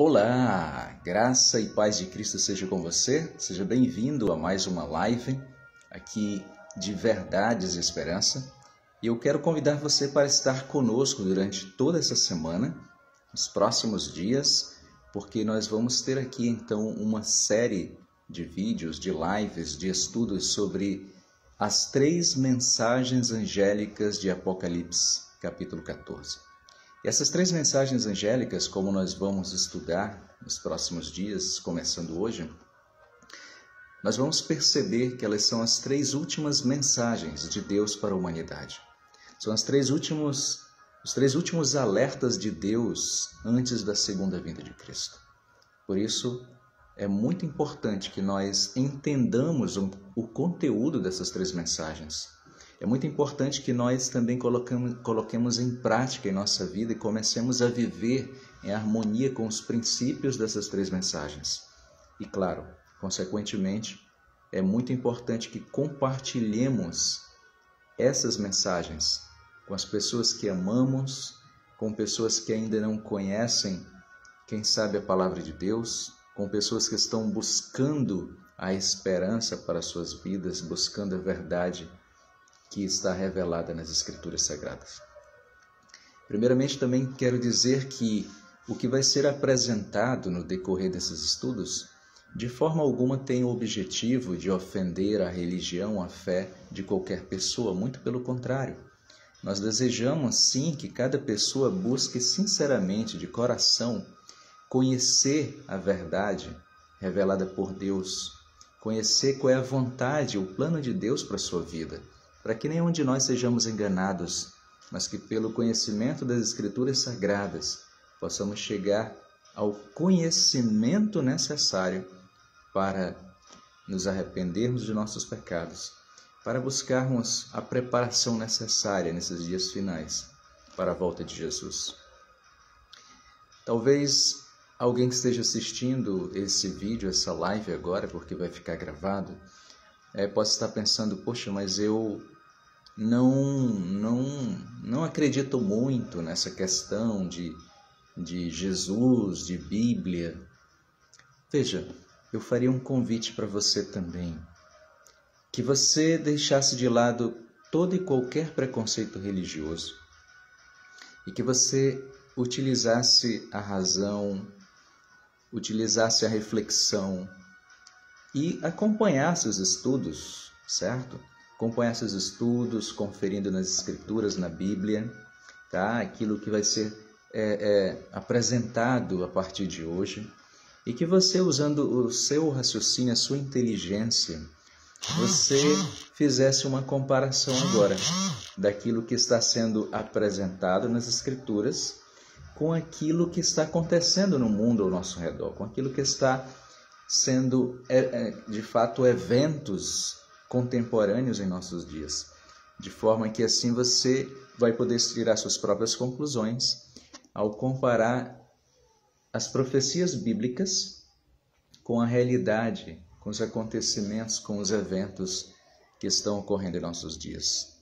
Olá, graça e paz de Cristo seja com você. Seja bem-vindo a mais uma live aqui de Verdades e Esperança. E eu quero convidar você para estar conosco durante toda essa semana, nos próximos dias, porque nós vamos ter aqui então uma série de vídeos, de lives, de estudos sobre as 3 mensagens angélicas de Apocalipse, capítulo 14. E essas 3 mensagens angélicas, como nós vamos estudar nos próximos dias, começando hoje, nós vamos perceber que elas são as 3 últimas mensagens de Deus para a humanidade. São os 3 últimos alertas de Deus antes da segunda vinda de Cristo. Por isso, é muito importante que nós entendamos o conteúdo dessas 3 mensagens. É muito importante que nós também coloquemos em prática em nossa vida e comecemos a viver em harmonia com os princípios dessas 3 mensagens. E claro, consequentemente, é muito importante que compartilhemos essas mensagens com as pessoas que amamos, com pessoas que ainda não conhecem, quem sabe, a palavra de Deus, com pessoas que estão buscando a esperança para suas vidas, buscando a verdade que está revelada nas Escrituras Sagradas. Primeiramente, também quero dizer que o que vai ser apresentado no decorrer desses estudos, de forma alguma tem o objetivo de ofender a religião, a fé de qualquer pessoa, muito pelo contrário. Nós desejamos, sim, que cada pessoa busque sinceramente, de coração, conhecer a verdade revelada por Deus, conhecer qual é a vontade, o plano de Deus para a sua vida, para que nenhum de nós sejamos enganados, mas que pelo conhecimento das Escrituras Sagradas possamos chegar ao conhecimento necessário para nos arrependermos de nossos pecados, para buscarmos a preparação necessária nesses dias finais para a volta de Jesus. Talvez alguém que esteja assistindo esse vídeo, essa live agora, porque vai ficar gravado, possa estar pensando, poxa, mas eu não acredito muito nessa questão de Jesus, de Bíblia. Veja, eu faria um convite para você também, que você deixasse de lado todo e qualquer preconceito religioso e que você utilizasse a razão, utilizasse a reflexão e acompanhasse os estudos, certo? Acompanhasse os estudos, conferindo nas Escrituras, na Bíblia, tá? Aquilo que vai ser apresentado a partir de hoje. E que você, usando o seu raciocínio, a sua inteligência, você fizesse uma comparação agora daquilo que está sendo apresentado nas Escrituras com aquilo que está acontecendo no mundo ao nosso redor, com aquilo que está sendo, de fato, eventos contemporâneos em nossos dias, de forma que assim você vai poder tirar suas próprias conclusões ao comparar as profecias bíblicas com a realidade, com os acontecimentos, com os eventos que estão ocorrendo em nossos dias.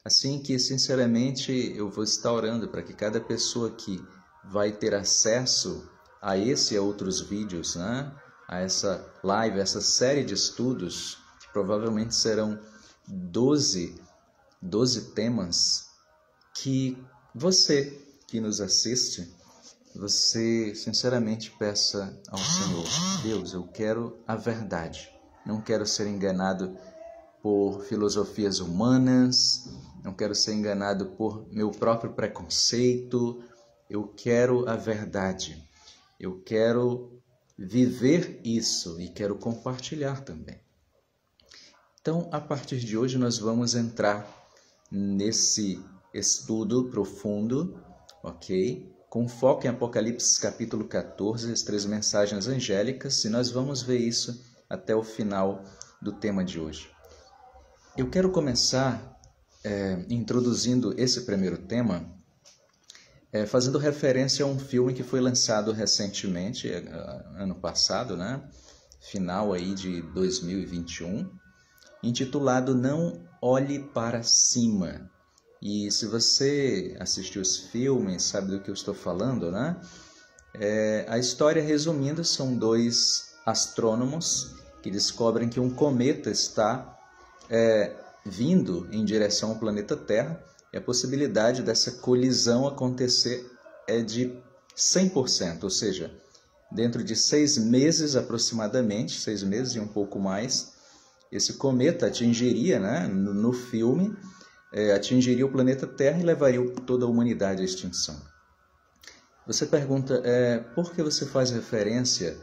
Assim que, sinceramente, eu vou estar orando para que cada pessoa que vai ter acesso a esse e a outros vídeos, né? A essa live, essa série de estudos, que provavelmente serão 12 temas, que você que nos assiste, você sinceramente peça ao Senhor: Deus, eu quero a verdade, não quero ser enganado por filosofias humanas, não quero ser enganado por meu próprio preconceito, eu quero a verdade, eu quero viver isso e quero compartilhar também. Então, a partir de hoje, nós vamos entrar nesse estudo profundo, ok? Com foco em Apocalipse capítulo 14, as 3 mensagens angélicas, e nós vamos ver isso até o final do tema de hoje. Eu quero começar introduzindo esse primeiro tema, fazendo referência a um filme que foi lançado recentemente, ano passado, né? Final aí de 2021, intitulado Não Olhe para Cima. E se você assistiu os filmes, sabe do que eu estou falando, né? A história, resumindo, são dois astrônomos que descobrem que um cometa está vindo em direção ao planeta Terra, e a possibilidade dessa colisão acontecer é de 100%, ou seja, dentro de 6 meses aproximadamente, 6 meses e um pouco mais, esse cometa atingiria, né, no filme, atingiria o planeta Terra e levaria toda a humanidade à extinção. Você pergunta, por que você faz referência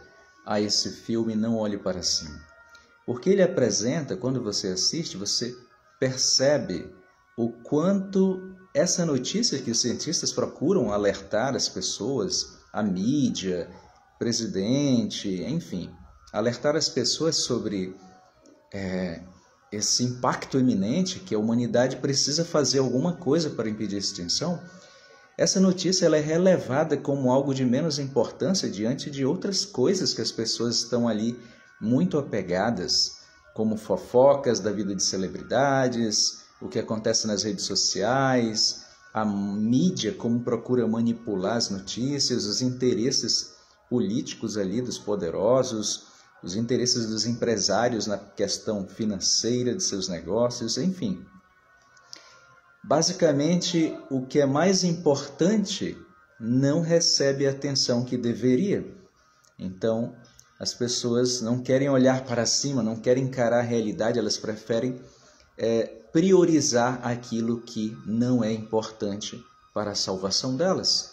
a esse filme Não Olhe Para Cima? Porque ele apresenta, quando você assiste, você percebe o quanto essa notícia que os cientistas procuram alertar as pessoas, a mídia, presidente, enfim, alertar as pessoas sobre esse impacto iminente, que a humanidade precisa fazer alguma coisa para impedir a extinção. Essa notícia ela é relevada como algo de menos importância diante de outras coisas que as pessoas estão ali muito apegadas, como fofocas da vida de celebridades, o que acontece nas redes sociais, a mídia como procura manipular as notícias, os interesses políticos ali dos poderosos, os interesses dos empresários na questão financeira de seus negócios, enfim. Basicamente, o que é mais importante não recebe a atenção que deveria. Então, as pessoas não querem olhar para cima, não querem encarar a realidade, elas preferem priorizar aquilo que não é importante para a salvação delas.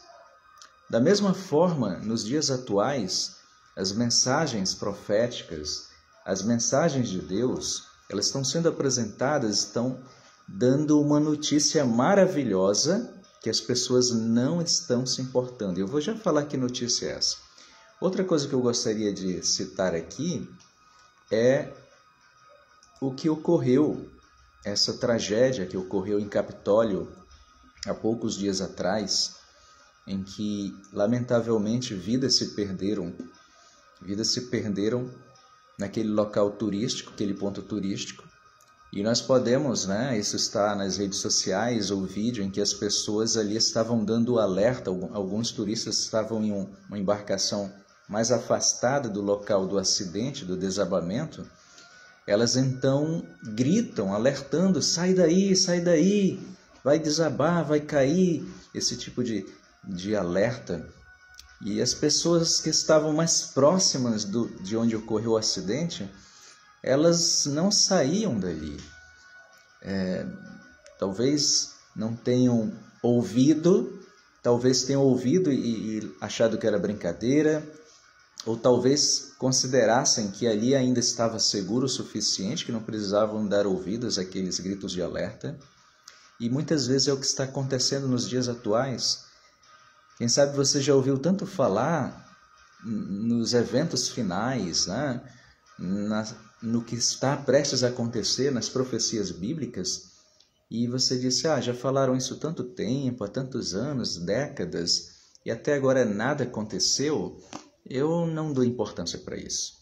Da mesma forma, nos dias atuais, as mensagens proféticas, as mensagens de Deus, elas estão sendo apresentadas, estão dando uma notícia maravilhosa que as pessoas não estão se importando. Eu vou já falar que notícia é essa. Outra coisa que eu gostaria de citar aqui é o que ocorreu, essa tragédia que ocorreu em Capitólio há poucos dias atrás, em que, lamentavelmente, vidas se perderam naquele local turístico, aquele ponto turístico. E nós podemos, isso está nas redes sociais, o vídeo em que as pessoas ali estavam dando alerta, alguns turistas estavam em uma embarcação mais afastada do local do acidente, do desabamento. Elas então gritam, alertando, sai daí, vai desabar, vai cair, esse tipo de alerta. E as pessoas que estavam mais próximas de onde ocorreu o acidente, elas não saíam dali. Talvez não tenham ouvido, talvez tenham ouvido e achado que era brincadeira, ou talvez considerassem que ali ainda estava seguro o suficiente, que não precisavam dar ouvidos àqueles gritos de alerta. E muitas vezes é o que está acontecendo nos dias atuais. Quem sabe você já ouviu tanto falar nos eventos finais, no que está prestes a acontecer, nas profecias bíblicas, e você disse, já falaram isso há tanto tempo, há tantos anos, décadas, e até agora nada aconteceu. Eu não dou importância para isso.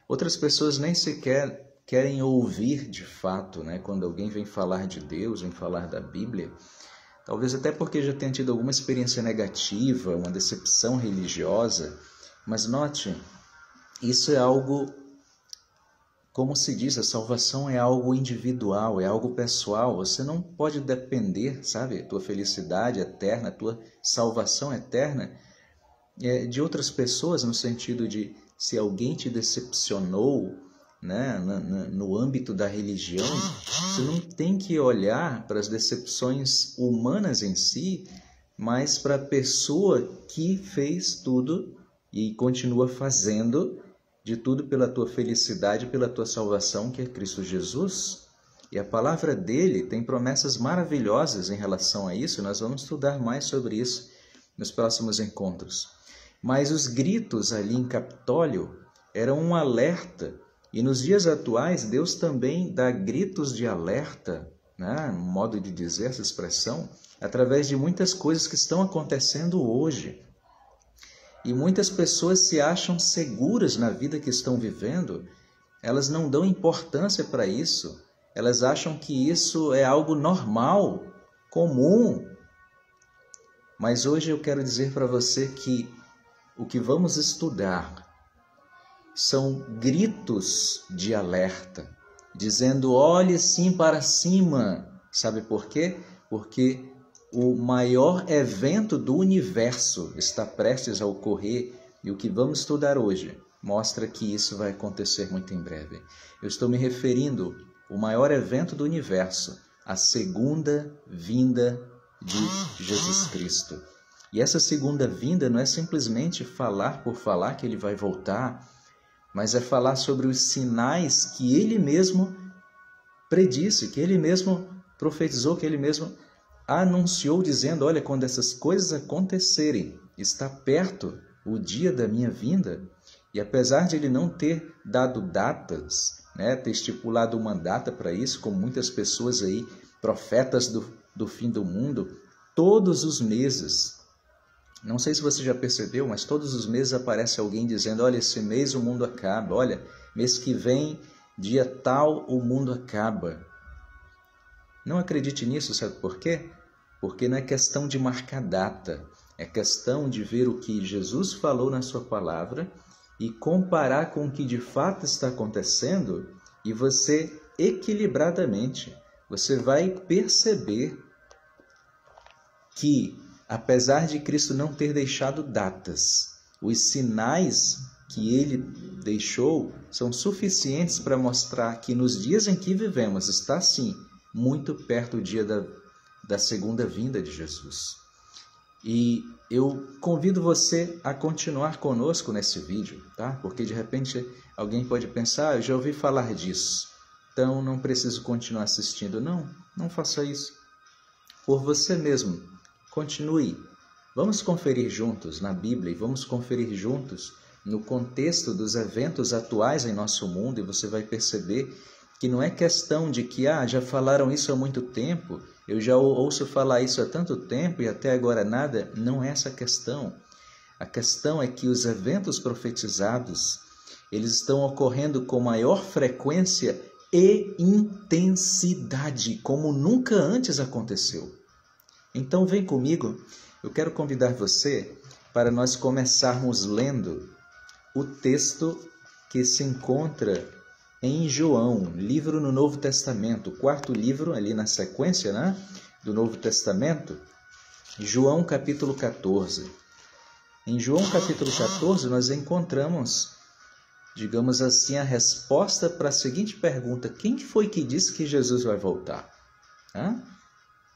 Outras pessoas nem sequer querem ouvir de fato, quando alguém vem falar de Deus, vem falar da Bíblia, talvez até porque já tenha tido alguma experiência negativa, uma decepção religiosa, mas note, isso é algo, como se diz, a salvação é algo individual, é algo pessoal, você não pode depender, a tua felicidade eterna, a tua salvação eterna, de outras pessoas, no sentido de se alguém te decepcionou, no âmbito da religião, você não tem que olhar para as decepções humanas em si, mas para a pessoa que fez tudo e continua fazendo de tudo pela tua felicidade, pela tua salvação, que é Cristo Jesus. E a palavra dele tem promessas maravilhosas em relação a isso, nós vamos estudar mais sobre isso nos próximos encontros. Mas os gritos ali em Capitólio eram um alerta. E nos dias atuais, Deus também dá gritos de alerta, um modo de dizer essa expressão, através de muitas coisas que estão acontecendo hoje. E muitas pessoas se acham seguras na vida que estão vivendo, elas não dão importância para isso, elas acham que isso é algo normal, comum. Mas hoje eu quero dizer para você que o que vamos estudar são gritos de alerta, dizendo: olhe sim para cima. Sabe por quê? Porque o maior evento do universo está prestes a ocorrer e o que vamos estudar hoje mostra que isso vai acontecer muito em breve. Eu estou me referindo ao maior evento do universo, a segunda vinda de Jesus Cristo. E essa segunda vinda não é simplesmente falar por falar que ele vai voltar, mas é falar sobre os sinais que ele mesmo predisse, que ele mesmo profetizou, que ele mesmo anunciou, dizendo: olha, quando essas coisas acontecerem, está perto o dia da minha vinda. E apesar de ele não ter dado datas, ter estipulado uma data para isso, como muitas pessoas aí, profetas do fim do mundo, todos os meses, não sei se você já percebeu, mas todos os meses aparece alguém dizendo: olha, esse mês o mundo acaba, olha, mês que vem, dia tal, o mundo acaba. Não acredite nisso, sabe por quê? Porque não é questão de marcar data, é questão de ver o que Jesus falou na sua palavra e comparar com o que de fato está acontecendo, e você, equilibradamente, você vai perceber que, apesar de Cristo não ter deixado datas, os sinais que ele deixou são suficientes para mostrar que nos dias em que vivemos está, sim, muito perto o dia da segunda vinda de Jesus. E eu convido você a continuar conosco nesse vídeo, tá? Porque de repente alguém pode pensar: eu já ouvi falar disso, então não preciso continuar assistindo. Não faça isso. Por você mesmo, continue. Vamos conferir juntos na Bíblia e vamos conferir juntos no contexto dos eventos atuais em nosso mundo, e você vai perceber que não é questão de que já falaram isso há muito tempo, eu já ouço falar isso há tanto tempo e até agora nada. Não é essa a questão. A questão é que os eventos profetizados, eles estão ocorrendo com maior frequência e intensidade, como nunca antes aconteceu. Então vem comigo, eu quero convidar você para nós começarmos lendo o texto que se encontra em João, livro no Novo Testamento, o quarto livro ali na sequência, do Novo Testamento, João capítulo 14. Em João capítulo 14 nós encontramos, digamos assim, a resposta para a seguinte pergunta: quem foi que disse que Jesus vai voltar?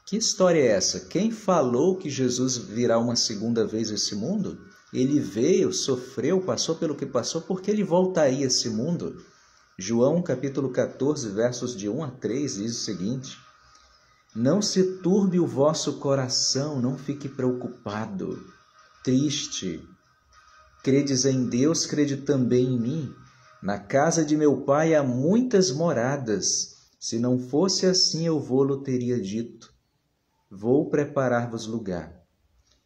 Que história é essa? Quem falou que Jesus virá uma segunda vez a esse mundo? Ele veio, sofreu, passou pelo que passou, porque ele voltaria a esse mundo. João capítulo 14, versos de 1 a 3, diz o seguinte: não se turbe o vosso coração, não fique preocupado, triste. Credes em Deus, crede também em mim. Na casa de meu pai há muitas moradas. Se não fosse assim, eu vô-lo teria dito: vou preparar-vos lugar.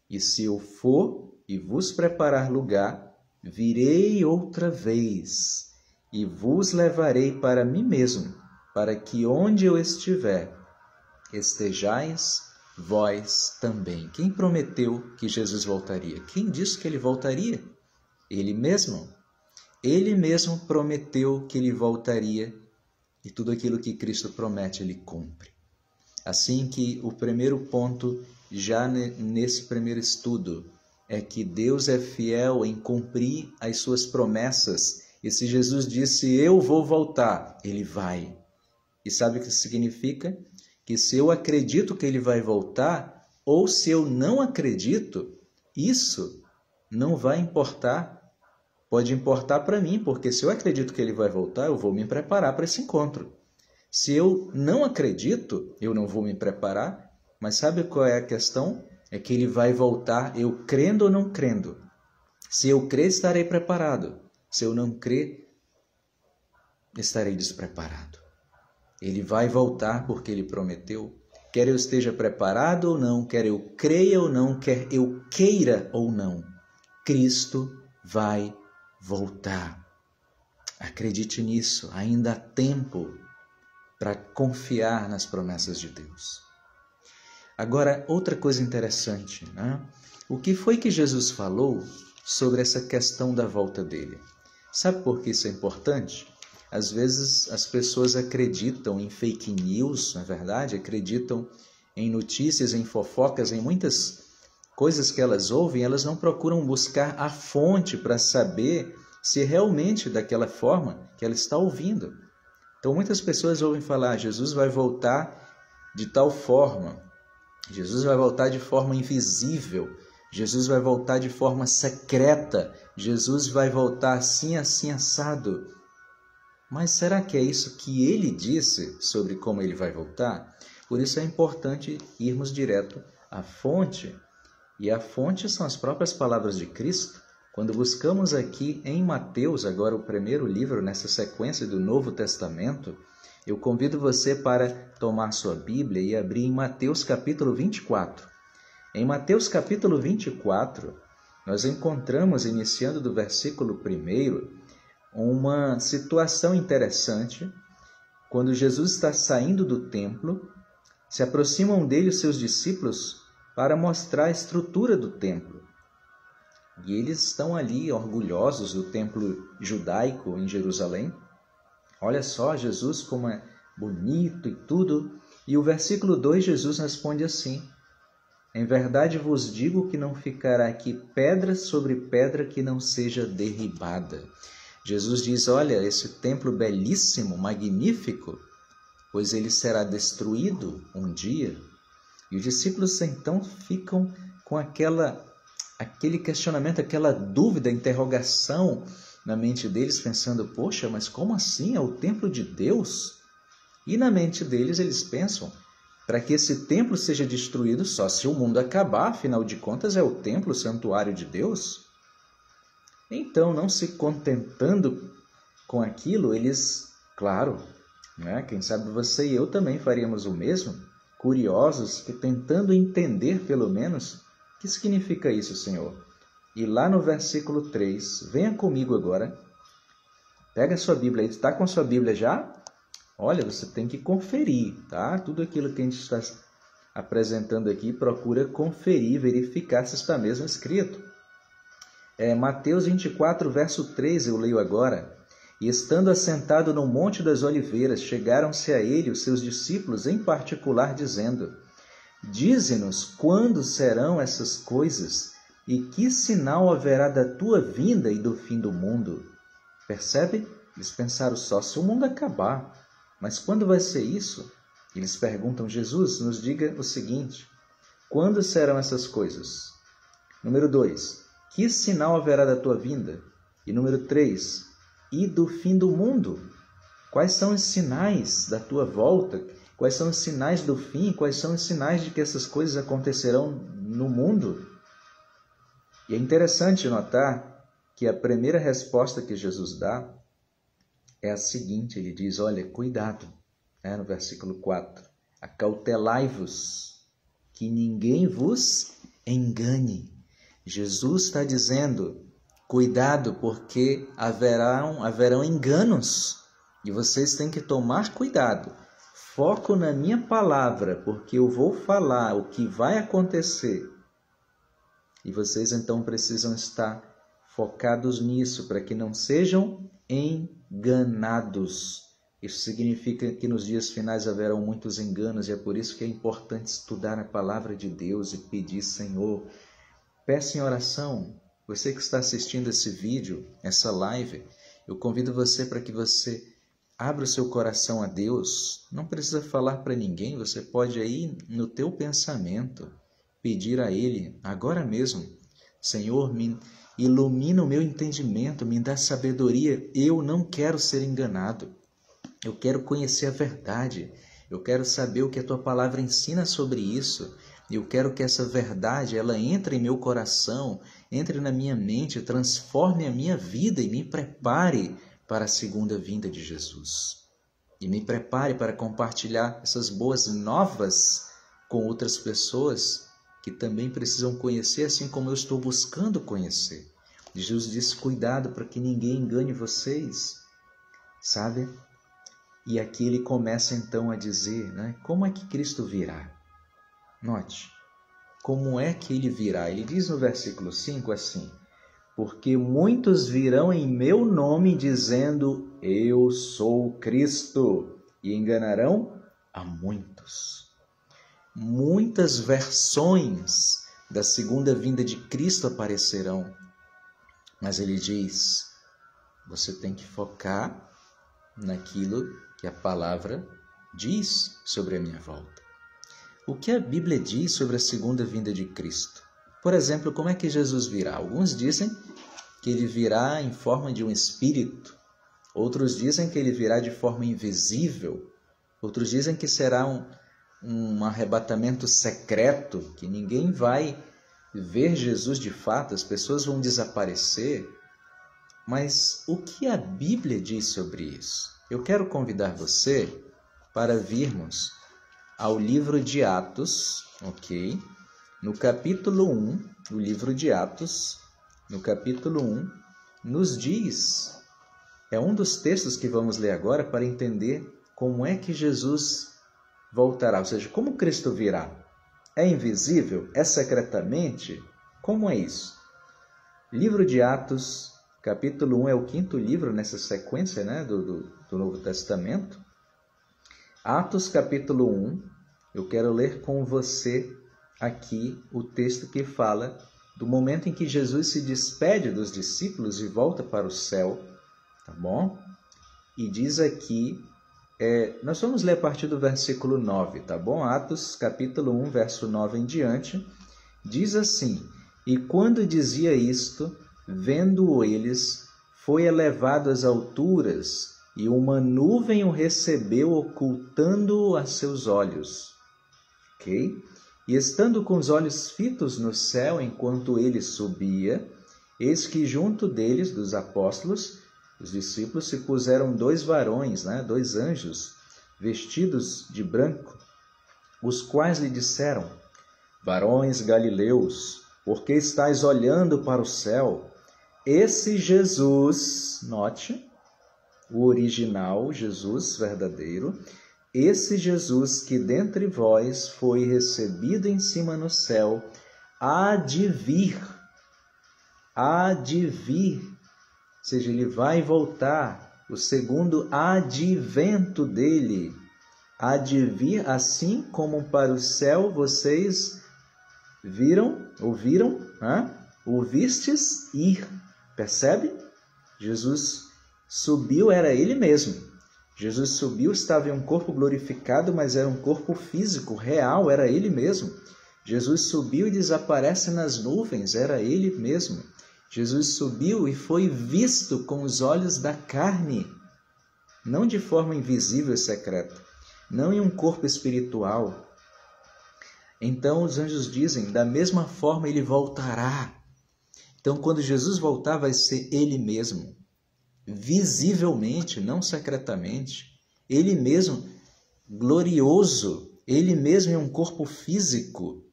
E se eu for e vos preparar lugar, virei outra vez e vos levarei para mim mesmo, para que onde eu estiver, estejais vós também. Quem prometeu que Jesus voltaria? Quem disse que ele voltaria? Ele mesmo. Ele mesmo prometeu que ele voltaria, e tudo aquilo que Cristo promete, ele cumpre. Assim que o primeiro ponto, já nesse primeiro estudo, é que Deus é fiel em cumprir as suas promessas. E se Jesus disse: eu vou voltar, ele vai. E sabe o que isso significa? Que se eu acredito que ele vai voltar, ou se eu não acredito, isso não vai importar. Pode importar para mim, porque se eu acredito que ele vai voltar, eu vou me preparar para esse encontro. Se eu não acredito, eu não vou me preparar. Mas sabe qual é a questão? É que ele vai voltar, eu crendo ou não crendo. Se eu crer, estarei preparado. Se eu não crer, estarei despreparado. Ele vai voltar porque ele prometeu. Quer eu esteja preparado ou não, quer eu creia ou não, quer eu queira ou não, Cristo vai voltar. Acredite nisso, ainda há tempo para confiar nas promessas de Deus. Agora, outra coisa interessante, O que foi que Jesus falou sobre essa questão da volta dele. Sabe por que isso é importante? Às vezes as pessoas acreditam em fake news, na verdade, acreditam em notícias, em fofocas, em muitas coisas que elas ouvem, elas não procuram buscar a fonte para saber se realmente daquela forma que ela está ouvindo. Então muitas pessoas ouvem falar, Jesus vai voltar de tal forma, Jesus vai voltar de forma invisível, Jesus vai voltar de forma secreta, Jesus vai voltar assim, assim, assado. Mas será que é isso que ele disse sobre como ele vai voltar? Por isso é importante irmos direto à fonte. E a fonte são as próprias palavras de Cristo. Quando buscamos aqui em Mateus, agora o primeiro livro nessa sequência do Novo Testamento, eu convido você para tomar sua Bíblia e abrir em Mateus capítulo 24. Em Mateus capítulo 24, nós encontramos, iniciando do versículo 1, uma situação interessante, quando Jesus está saindo do templo, se aproximam dele os seus discípulos para mostrar a estrutura do templo. E eles estão ali orgulhosos do templo judaico em Jerusalém. Olha só Jesus como é bonito e tudo. E o versículo 2, Jesus responde assim: em verdade vos digo que não ficará aqui pedra sobre pedra que não seja derribada. Jesus diz, olha, esse templo belíssimo, magnífico, pois ele será destruído um dia. E os discípulos então ficam com aquele questionamento, aquela dúvida, interrogação na mente deles, pensando, poxa, mas como assim? É o templo de Deus? E na mente deles eles pensam, para que esse templo seja destruído só se o mundo acabar, afinal de contas é o templo, o santuário de Deus. Então, não se contentando com aquilo, eles, claro, né, quem sabe você e eu também faríamos o mesmo, curiosos, que tentando entender pelo menos, o que significa isso, Senhor? E lá no versículo 3, venha comigo agora, pega a sua Bíblia aí, está com a sua Bíblia já? Olha, você tem que conferir, tá? Tudo aquilo que a gente está apresentando aqui, procura conferir, verificar se está mesmo escrito. Mateus 24, verso 3, eu leio agora. E estando assentado no Monte das Oliveiras, chegaram-se a ele os seus discípulos, em particular, dizendo, dize-nos quando serão essas coisas e que sinal haverá da tua vinda e do fim do mundo. Percebe? Eles pensaram só se o mundo acabar. Mas quando vai ser isso? Eles perguntam, Jesus, nos diga o seguinte, quando serão essas coisas? Número 2, que sinal haverá da tua vinda? E número 3, e do fim do mundo? Quais são os sinais da tua volta? Quais são os sinais do fim? Quais são os sinais de que essas coisas acontecerão no mundo? E é interessante notar que a primeira resposta que Jesus dá é a seguinte, ele diz, olha, cuidado, no versículo 4, acautelai-vos, que ninguém vos engane. Jesus está dizendo, cuidado, porque haverão enganos, e vocês têm que tomar cuidado. Foco na minha palavra, porque eu vou falar o que vai acontecer. E vocês então precisam estar focados nisso, para que não sejam enganados. Isso significa que nos dias finais haverão muitos enganos, e é por isso que é importante estudar a palavra de Deus e pedir, Senhor, peça em oração. Você que está assistindo esse vídeo, essa live, eu convido você para que você abra o seu coração a Deus. Não precisa falar para ninguém, você pode aí no teu pensamento pedir a Ele, agora mesmo, Senhor, me ilumina o meu entendimento, me dá sabedoria. Eu não quero ser enganado. Eu quero conhecer a verdade. Eu quero saber o que a Tua Palavra ensina sobre isso. Eu quero que essa verdade ela entre em meu coração, entre na minha mente, transforme a minha vida e me prepare para a segunda vinda de Jesus. E me prepare para compartilhar essas boas novas com outras pessoas que também precisam conhecer, assim como eu estou buscando conhecer. Jesus disse, cuidado para que ninguém engane vocês, sabe? E aqui ele começa então a dizer, como é que Cristo virá? Note, como é que ele virá? Ele diz no versículo 5 assim, porque muitos virão em meu nome dizendo, eu sou Cristo, e enganarão a muitos. Muitas versões da segunda vinda de Cristo aparecerão, mas ele diz, você tem que focar naquilo que a palavra diz sobre a minha volta. O que a Bíblia diz sobre a segunda vinda de Cristo? Por exemplo, como é que Jesus virá? Alguns dizem que ele virá em forma de um espírito, outros dizem que ele virá de forma invisível, outros dizem que será um arrebatamento secreto, que ninguém vai ver Jesus de fato, as pessoas vão desaparecer. Mas o que a Bíblia diz sobre isso? Eu quero convidar você para virmos ao livro de Atos, ok? No capítulo 1, o livro de Atos, no capítulo 1, nos diz, é um dos textos que vamos ler agora para entender como é que Jesus voltará, ou seja, como Cristo virá. É invisível? É secretamente? Como é isso? Livro de Atos, capítulo 1 é o quinto livro nessa sequência, né, do Novo Testamento. Atos, capítulo 1, eu quero ler com você aqui o texto que fala do momento em que Jesus se despede dos discípulos e volta para o céu, tá bom? E diz aqui, nós vamos ler a partir do versículo 9, tá bom? Atos, capítulo 1, verso 9 em diante, diz assim, e quando dizia isto, vendo-o eles, foi elevado às alturas, e uma nuvem o recebeu, ocultando-o a seus olhos. Ok? E estando com os olhos fitos no céu, enquanto ele subia, eis que junto deles, dos apóstolos, os discípulos, se puseram dois varões, dois anjos, vestidos de branco, os quais lhe disseram, varões galileus, por que estáis olhando para o céu? Esse Jesus, note, o original, Jesus verdadeiro, esse Jesus que dentre vós foi recebido em cima no céu, há de vir, ou seja, ele vai voltar, o segundo advento dele, há de vir, assim como para o céu vocês ouvistes ir, percebe? Jesus subiu, era ele mesmo. Jesus subiu, estava em um corpo glorificado, mas era um corpo físico, real, era ele mesmo. Jesus subiu e desaparece nas nuvens, era ele mesmo. Jesus subiu e foi visto com os olhos da carne, não de forma invisível e secreta, não em um corpo espiritual. Então os anjos dizem, da mesma forma ele voltará. Então quando Jesus voltar vai ser ele mesmo, visivelmente, não secretamente, ele mesmo glorioso, ele mesmo em um corpo físico,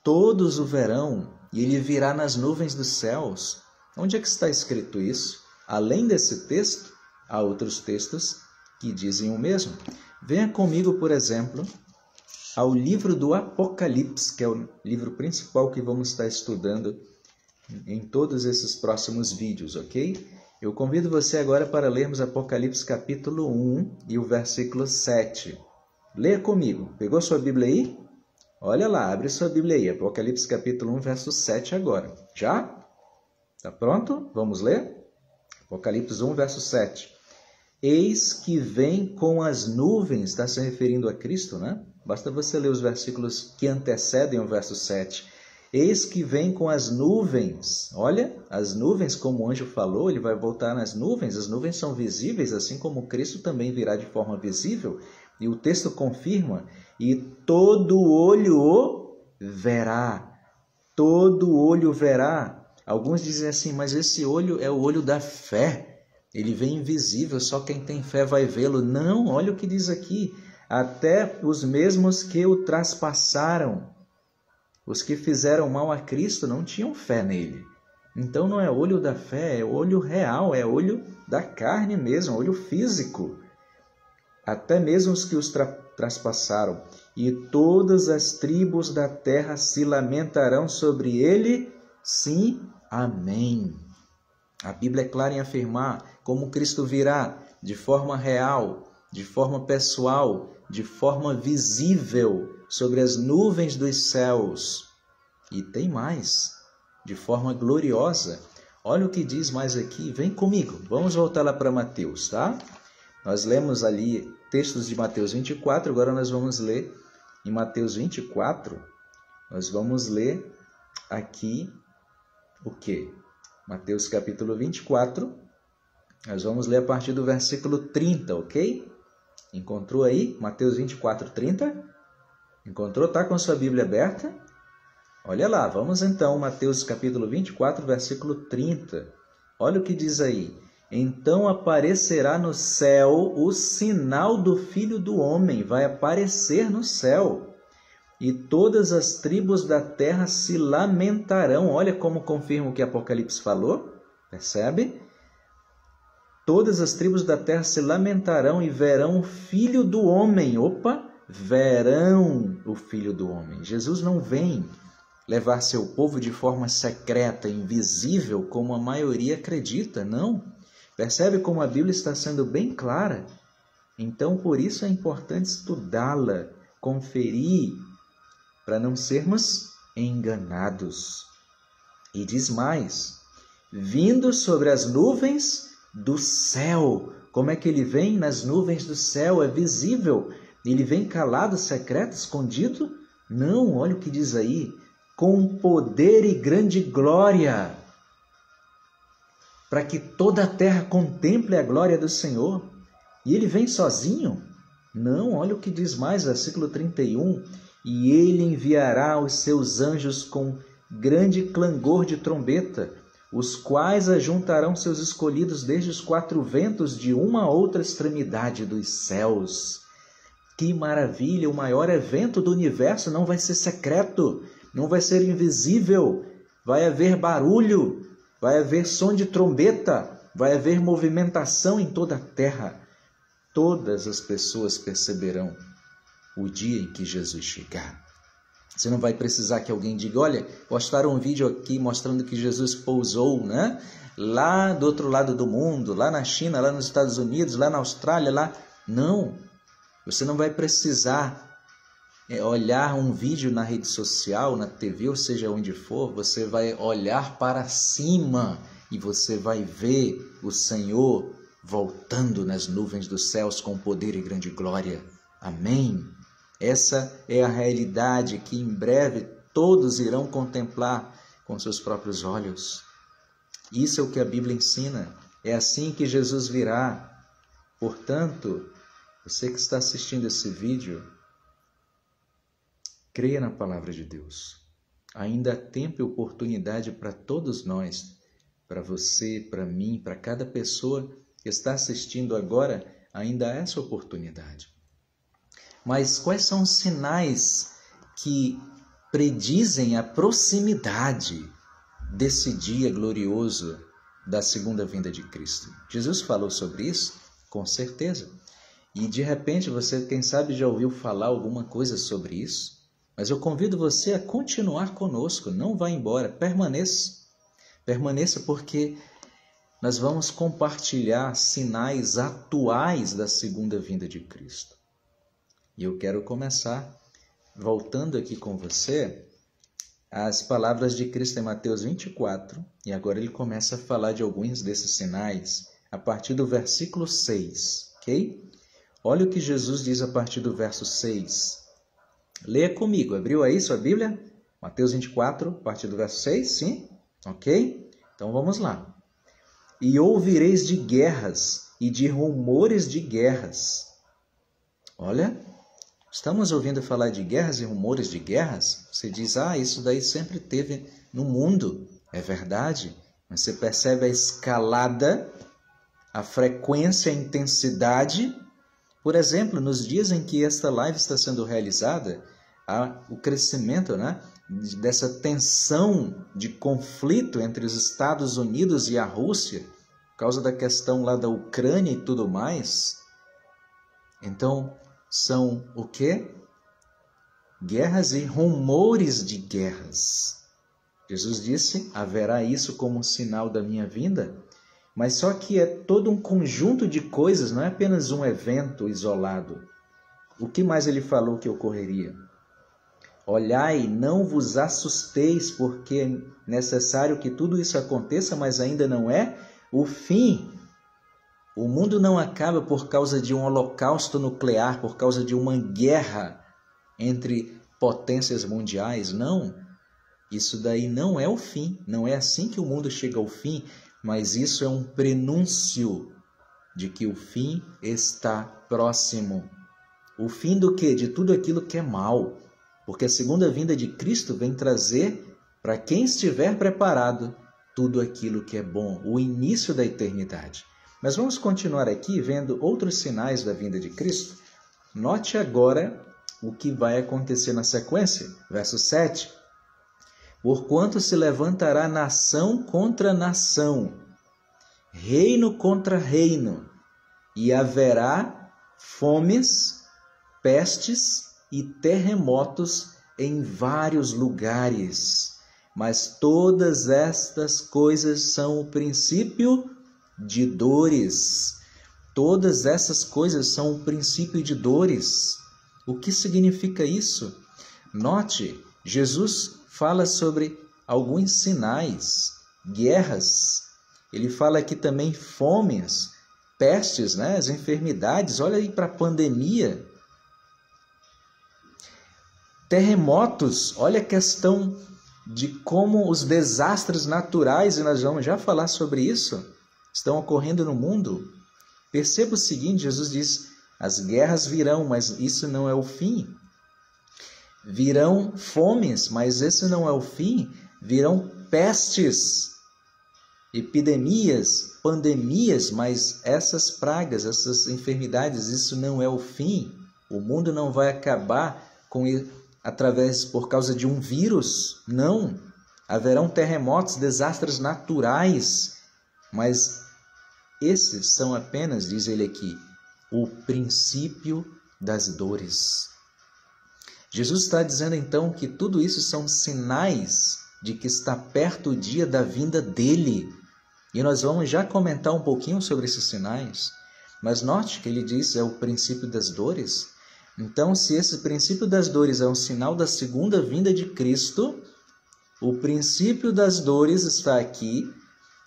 todos o verão, e ele virá nas nuvens dos céus. Onde é que está escrito isso? Além desse texto, há outros textos que dizem o mesmo. Venha comigo, por exemplo, ao livro do Apocalipse, que é o livro principal que vamos estar estudando em todos esses próximos vídeos, ok? Eu convido você agora para lermos Apocalipse capítulo 1 e o versículo 7. Leia comigo. Pegou sua Bíblia aí? Olha lá, abre sua Bíblia aí. Apocalipse capítulo 1, verso 7 agora. Já? Está pronto? Vamos ler? Apocalipse 1, verso 7. Eis que vem com as nuvens, está se referindo a Cristo, né? Basta você ler os versículos que antecedem o verso 7. Eis que vem com as nuvens. Olha, as nuvens, como o anjo falou, ele vai voltar nas nuvens. As nuvens são visíveis, assim como Cristo também virá de forma visível. E o texto confirma, e todo olho o verá. Todo olho verá. Alguns dizem assim, mas esse olho é o olho da fé. Ele vem invisível, só quem tem fé vai vê-lo. Não, olha o que diz aqui. Até os mesmos que o traspassaram. Os que fizeram mal a Cristo não tinham fé nele. Então não é olho da fé, é olho real, é olho da carne mesmo, olho físico. Até mesmo os que os traspassaram. E todas as tribos da terra se lamentarão sobre ele. Sim, amém. A Bíblia é clara em afirmar como Cristo virá de forma real, de forma pessoal, de forma visível sobre as nuvens dos céus. E tem mais, de forma gloriosa. Olha o que diz mais aqui, vem comigo, vamos voltar lá para Mateus, tá? Nós lemos ali textos de Mateus 24, agora nós vamos ler em Mateus 24, nós vamos ler aqui o quê? Mateus capítulo 24, nós vamos ler a partir do versículo 30, ok? Encontrou aí? Mateus 24, 30? Encontrou? Está com sua Bíblia aberta? Olha lá, vamos então, Mateus capítulo 24, versículo 30. Olha o que diz aí. Então aparecerá no céu o sinal do Filho do Homem, vai aparecer no céu. E todas as tribos da terra se lamentarão. Olha como confirma o que Apocalipse falou. Percebe? Todas as tribos da terra se lamentarão e verão o Filho do Homem. Opa! Verão o Filho do Homem. Jesus não vem levar seu povo de forma secreta, invisível, como a maioria acredita. Não. Percebe como a Bíblia está sendo bem clara? Então, por isso é importante estudá-la, conferir, para não sermos enganados. E diz mais, vindo sobre as nuvens do céu. Como é que ele vem nas nuvens do céu? É visível. Ele vem calado, secreto, escondido? Não, olha o que diz aí. Com poder e grande glória, para que toda a terra contemple a glória do Senhor. E ele vem sozinho? Não, olha o que diz mais, versículo 31. E ele enviará os seus anjos com grande clangor de trombeta, os quais ajuntarão seus escolhidos desde os quatro ventos de uma a outra extremidade dos céus. Que maravilha! O maior evento do universo não vai ser secreto, não vai ser invisível. Vai haver barulho, vai haver som de trombeta, vai haver movimentação em toda a terra. Todas as pessoas perceberão o dia em que Jesus chegar. Você não vai precisar que alguém diga, olha, postaram um vídeo aqui mostrando que Jesus pousou, né? Lá do outro lado do mundo, lá na China, lá nos Estados Unidos, lá na Austrália, lá. Não, você não vai precisar olhar um vídeo na rede social, na TV, ou seja, onde for, você vai olhar para cima e você vai ver o Senhor voltando nas nuvens dos céus com poder e grande glória. Amém? Essa é a realidade que em breve todos irão contemplar com seus próprios olhos. Isso é o que a Bíblia ensina. É assim que Jesus virá. Portanto, você que está assistindo esse vídeo, creia na palavra de Deus. Ainda há tempo e oportunidade para todos nós, para você, para mim, para cada pessoa que está assistindo agora, ainda há essa oportunidade. Mas quais são os sinais que predizem a proximidade desse dia glorioso da segunda vinda de Cristo? Jesus falou sobre isso? Com certeza. E de repente você, quem sabe, já ouviu falar alguma coisa sobre isso? Mas eu convido você a continuar conosco, não vá embora, permaneça. Permaneça porque nós vamos compartilhar sinais atuais da segunda vinda de Cristo. E eu quero começar voltando aqui com você as palavras de Cristo em Mateus 24, e agora ele começa a falar de alguns desses sinais a partir do versículo 6, ok? Olha o que Jesus diz a partir do verso 6. Leia comigo, abriu aí sua Bíblia? Mateus 24, a partir do verso 6, sim? Ok? Então vamos lá. E ouvireis de guerras e de rumores de guerras. Olha, estamos ouvindo falar de guerras e rumores de guerras? Você diz, isso daí sempre teve no mundo. É verdade, mas você percebe a escalada, a frequência, a intensidade. Por exemplo, nos dias em que esta live está sendo realizada, há o crescimento, dessa tensão de conflito entre os Estados Unidos e a Rússia, por causa da questão lá da Ucrânia e tudo mais. Então, são o quê? Guerras e rumores de guerras. Jesus disse, haverá isso como um sinal da minha vinda, mas só que é todo um conjunto de coisas, não é apenas um evento isolado. O que mais ele falou que ocorreria? Olhai, não vos assusteis, porque é necessário que tudo isso aconteça, mas ainda não é o fim. O mundo não acaba por causa de um holocausto nuclear, por causa de uma guerra entre potências mundiais, não. Isso daí não é o fim, não é assim que o mundo chega ao fim, mas isso é um prenúncio de que o fim está próximo. O fim do quê? De tudo aquilo que é mal. Porque a segunda vinda de Cristo vem trazer, para quem estiver preparado, tudo aquilo que é bom, o início da eternidade. Mas vamos continuar aqui vendo outros sinais da vinda de Cristo. Note agora o que vai acontecer na sequência. Verso 7. Porquanto se levantará nação contra nação, reino contra reino, e haverá fomes, pestes e terremotos em vários lugares. Mas todas estas coisas são o princípio de dores. Todas essas coisas são o princípio de dores. O que significa isso? Note, Jesus fala sobre alguns sinais, guerras. Ele fala aqui também fomes, pestes, né? As enfermidades. Olha aí para a pandemia. Terremotos, olha a questão de como os desastres naturais, e nós vamos já falar sobre isso, estão ocorrendo no mundo. Perceba o seguinte, Jesus diz, as guerras virão, mas isso não é o fim. Virão fomes, mas esse não é o fim. Virão pestes, epidemias, pandemias, mas essas pragas, essas enfermidades, isso não é o fim. O mundo não vai acabar por causa de um vírus, não. Haverão terremotos, desastres naturais, mas esses são apenas, diz ele aqui, o princípio das dores. Jesus está dizendo então que tudo isso são sinais de que está perto o dia da vinda dele. E nós vamos já comentar um pouquinho sobre esses sinais. Mas note que ele diz é o princípio das dores. Então, se esse princípio das dores é um sinal da segunda vinda de Cristo, o princípio das dores está aqui,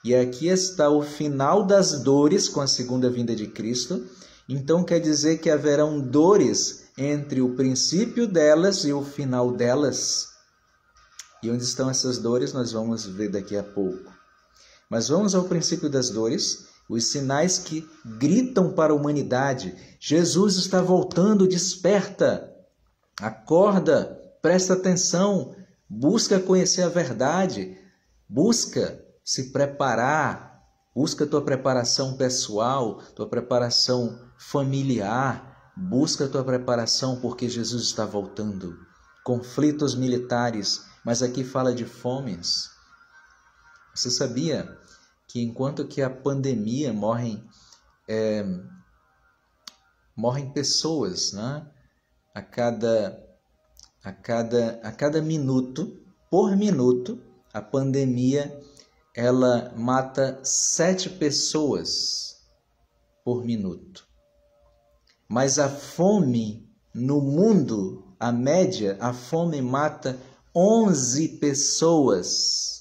e aqui está o final das dores com a segunda vinda de Cristo. Então, quer dizer que haverão dores entre o princípio delas e o final delas. E onde estão essas dores, nós vamos ver daqui a pouco. Mas vamos ao princípio das dores, os sinais que gritam para a humanidade. Jesus está voltando, desperta, acorda, presta atenção, busca conhecer a verdade, busca se preparar, busca tua preparação pessoal, tua preparação familiar, busca tua preparação porque Jesus está voltando. Conflitos militares, mas aqui fala de fomes. Você sabia que enquanto que a pandemia morrem pessoas, né? a cada minuto, por minuto, a pandemia ela mata 7 pessoas por minuto. Mas a fome no mundo, a média, a fome mata 11 pessoas.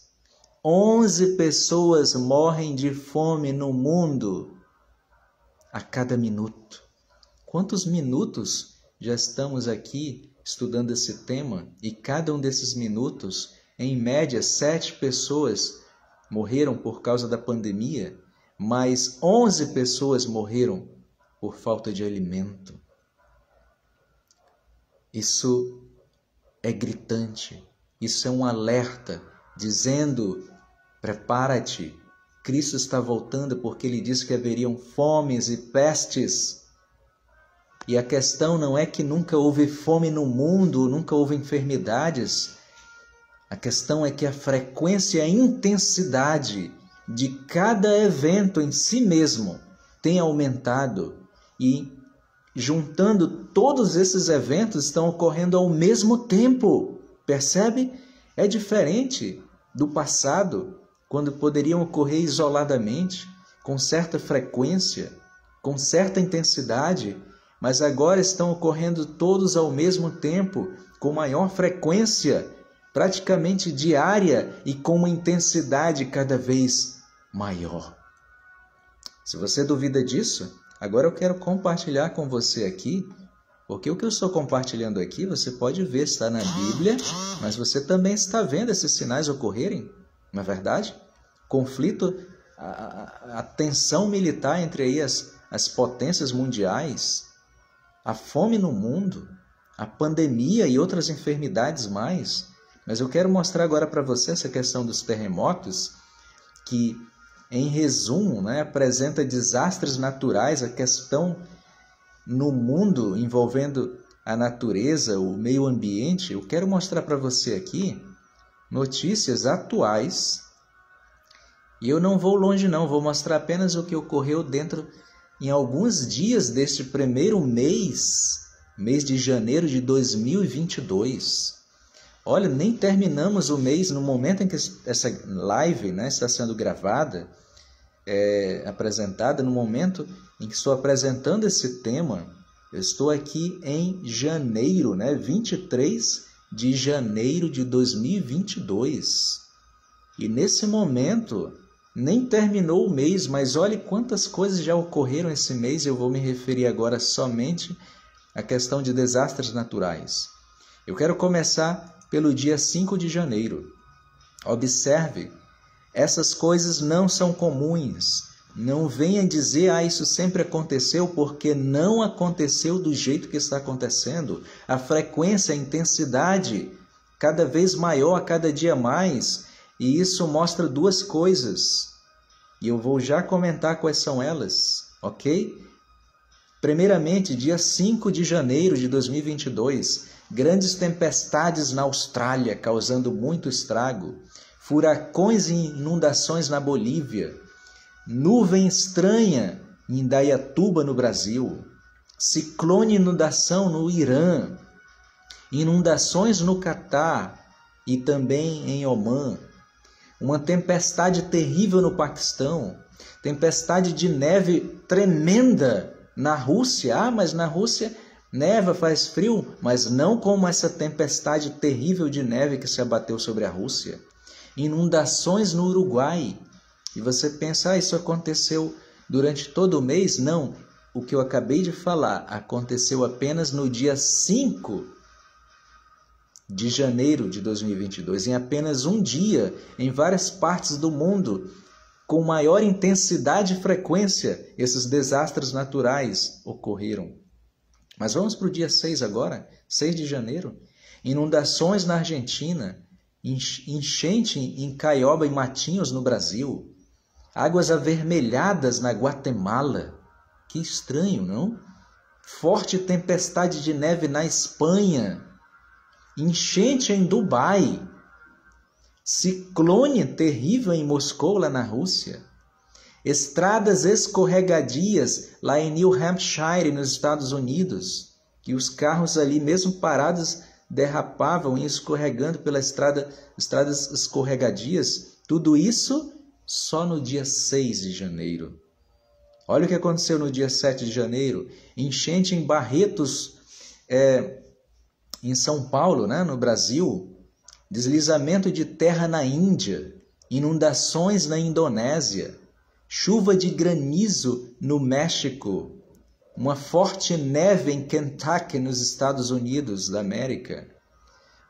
11 pessoas morrem de fome no mundo a cada minuto. Quantos minutos já estamos aqui estudando esse tema? E cada um desses minutos, em média, 7 pessoas morreram por causa da pandemia, mas 11 pessoas morreram por falta de alimento. Isso é gritante, isso é um alerta, dizendo, prepara-te, Cristo está voltando porque ele disse que haveriam fomes e pestes. E a questão não é que nunca houve fome no mundo, nunca houve enfermidades. A questão é que a frequência e a intensidade de cada evento em si mesmo tem aumentado e, juntando todos esses eventos, estão ocorrendo ao mesmo tempo. Percebe? É diferente. do passado, quando poderiam ocorrer isoladamente, com certa frequência, com certa intensidade, mas agora estão ocorrendo todos ao mesmo tempo, com maior frequência, praticamente diária e com uma intensidade cada vez maior. Se você duvida disso, agora eu quero compartilhar com você aqui, porque o que eu estou compartilhando aqui, você pode ver, está na Bíblia, mas você também está vendo esses sinais ocorrerem, não é verdade? Conflito, a tensão militar entre aí as potências mundiais, a fome no mundo, a pandemia e outras enfermidades mais. Mas eu quero mostrar agora para você essa questão dos terremotos, que, em resumo, apresenta desastres naturais, a questão no mundo envolvendo a natureza, o meio ambiente. Eu quero mostrar para você aqui notícias atuais, e eu não vou longe não, vou mostrar apenas o que ocorreu em alguns dias deste primeiro mês de janeiro de 2022. Olha, nem terminamos o mês no momento em que essa live está sendo gravada, apresentada, no momento em que estou apresentando esse tema. Eu estou aqui em janeiro, 23 de janeiro de 2022. E nesse momento, nem terminou o mês, mas olhe quantas coisas já ocorreram esse mês. Eu vou me referir agora somente à questão de desastres naturais. Eu quero começar pelo dia 5 de janeiro. Observe, essas coisas não são comuns. Não venha dizer, isso sempre aconteceu, porque não aconteceu do jeito que está acontecendo. A frequência, a intensidade, cada vez maior, a cada dia mais. E isso mostra duas coisas. E eu vou já comentar quais são elas, ok? Primeiramente, dia 5 de janeiro de 2022, grandes tempestades na Austrália, causando muito estrago. Furacões e inundações na Bolívia. Nuvem estranha em Indaiatuba, no Brasil. Ciclone e inundação no Irã. Inundações no Catar e também em Omã. Uma tempestade terrível no Paquistão. Tempestade de neve tremenda na Rússia. Mas na Rússia neva, faz frio, mas não como essa tempestade terrível de neve que se abateu sobre a Rússia. Inundações no Uruguai. E você pensa, isso aconteceu durante todo o mês? Não, o que eu acabei de falar aconteceu apenas no dia 5 de janeiro de 2022, em apenas um dia, em várias partes do mundo, com maior intensidade e frequência, esses desastres naturais ocorreram. Mas vamos para o dia 6 agora, 6 de janeiro. Inundações na Argentina, enchente em Caioba e Matinhos, no Brasil. Águas avermelhadas na Guatemala. Que estranho, não? Forte tempestade de neve na Espanha. Enchente em Dubai. Ciclone terrível em Moscou, lá na Rússia. Estradas escorregadias lá em New Hampshire, nos Estados Unidos, que os carros ali, mesmo parados, derrapavam e escorregando pelas estradas escorregadias. Tudo isso só no dia 6 de janeiro. Olha o que aconteceu no dia 7 de janeiro. Enchente em Barretos, em São Paulo, no Brasil. Deslizamento de terra na Índia. Inundações na Indonésia. Chuva de granizo no México. Uma forte neve em Kentucky, nos Estados Unidos da América.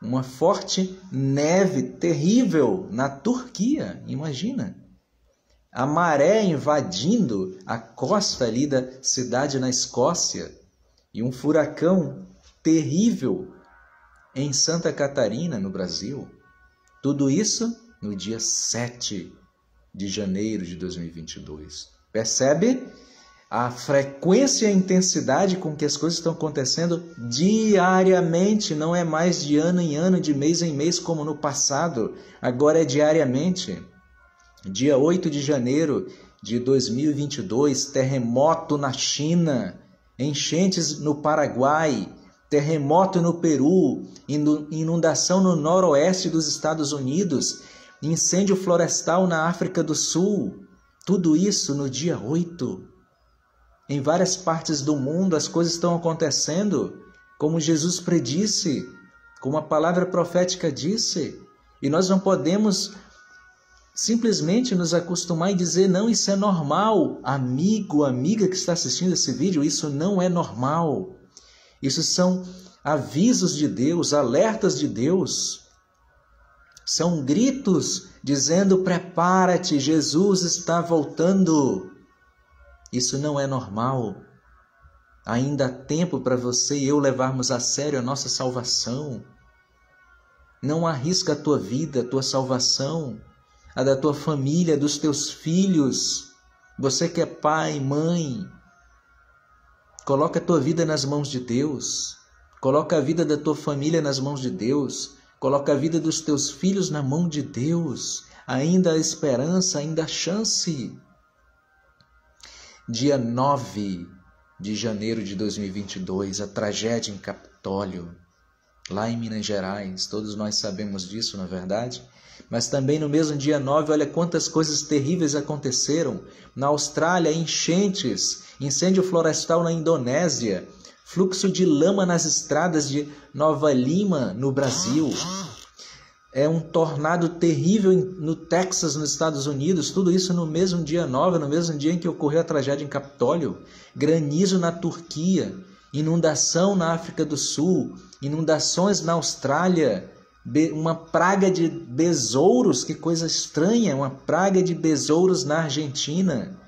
Uma forte neve terrível na Turquia, imagina. A maré invadindo a costa ali da cidade na Escócia. E um furacão terrível em Santa Catarina, no Brasil. Tudo isso no dia 7 de janeiro de 2022. Percebe a frequência e a intensidade com que as coisas estão acontecendo diariamente? Não é mais de ano em ano, de mês em mês, como no passado. Agora é diariamente. Dia 8 de janeiro de 2022, terremoto na China, enchentes no Paraguai, terremoto no Peru, inundação no noroeste dos Estados Unidos, incêndio florestal na África do Sul. Tudo isso no dia 8. Em várias partes do mundo as coisas estão acontecendo, como Jesus predisse, como a palavra profética disse. E nós não podemos simplesmente nos acostumar e dizer, não, isso é normal. Amigo, amiga que está assistindo esse vídeo, isso não é normal. Isso são avisos de Deus, alertas de Deus. São gritos dizendo, prepara-te, Jesus está voltando. Isso não é normal. Ainda há tempo para você e eu levarmos a sério a nossa salvação. Não arrisca a tua vida, a tua salvação, a da tua família, dos teus filhos. Você que é pai, mãe, coloca a tua vida nas mãos de Deus. Coloca a vida da tua família nas mãos de Deus. Coloca a vida dos teus filhos na mão de Deus. Ainda há esperança, ainda há chance. Dia 9 de janeiro de 2022, a tragédia em Capitólio, lá em Minas Gerais. Todos nós sabemos disso, na verdade. Mas também no mesmo dia 9, olha quantas coisas terríveis aconteceram. Na Austrália, enchentes, incêndio florestal na Indonésia, fluxo de lama nas estradas de Nova Lima, no Brasil. É um tornado terrível no Texas, nos Estados Unidos. Tudo isso no mesmo dia 9, no mesmo dia em que ocorreu a tragédia em Capitólio. Granizo na Turquia, inundação na África do Sul, inundações na Austrália, uma praga de besouros, que coisa estranha, uma praga de besouros na Argentina,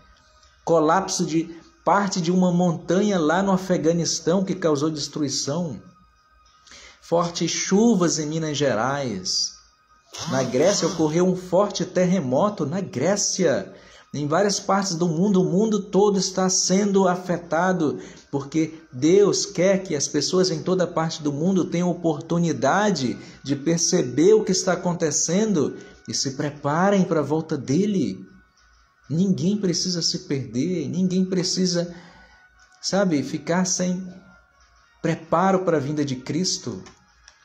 colapso de parte de uma montanha lá no Afeganistão que causou destruição, fortes chuvas em Minas Gerais. Na Grécia ocorreu um forte terremoto, na Grécia. Em várias partes do mundo, o mundo todo está sendo afetado, porque Deus quer que as pessoas em toda parte do mundo tenham oportunidade de perceber o que está acontecendo e se preparem para a volta dele. Ninguém precisa se perder, ninguém precisa, ficar sem preparo para a vinda de Cristo.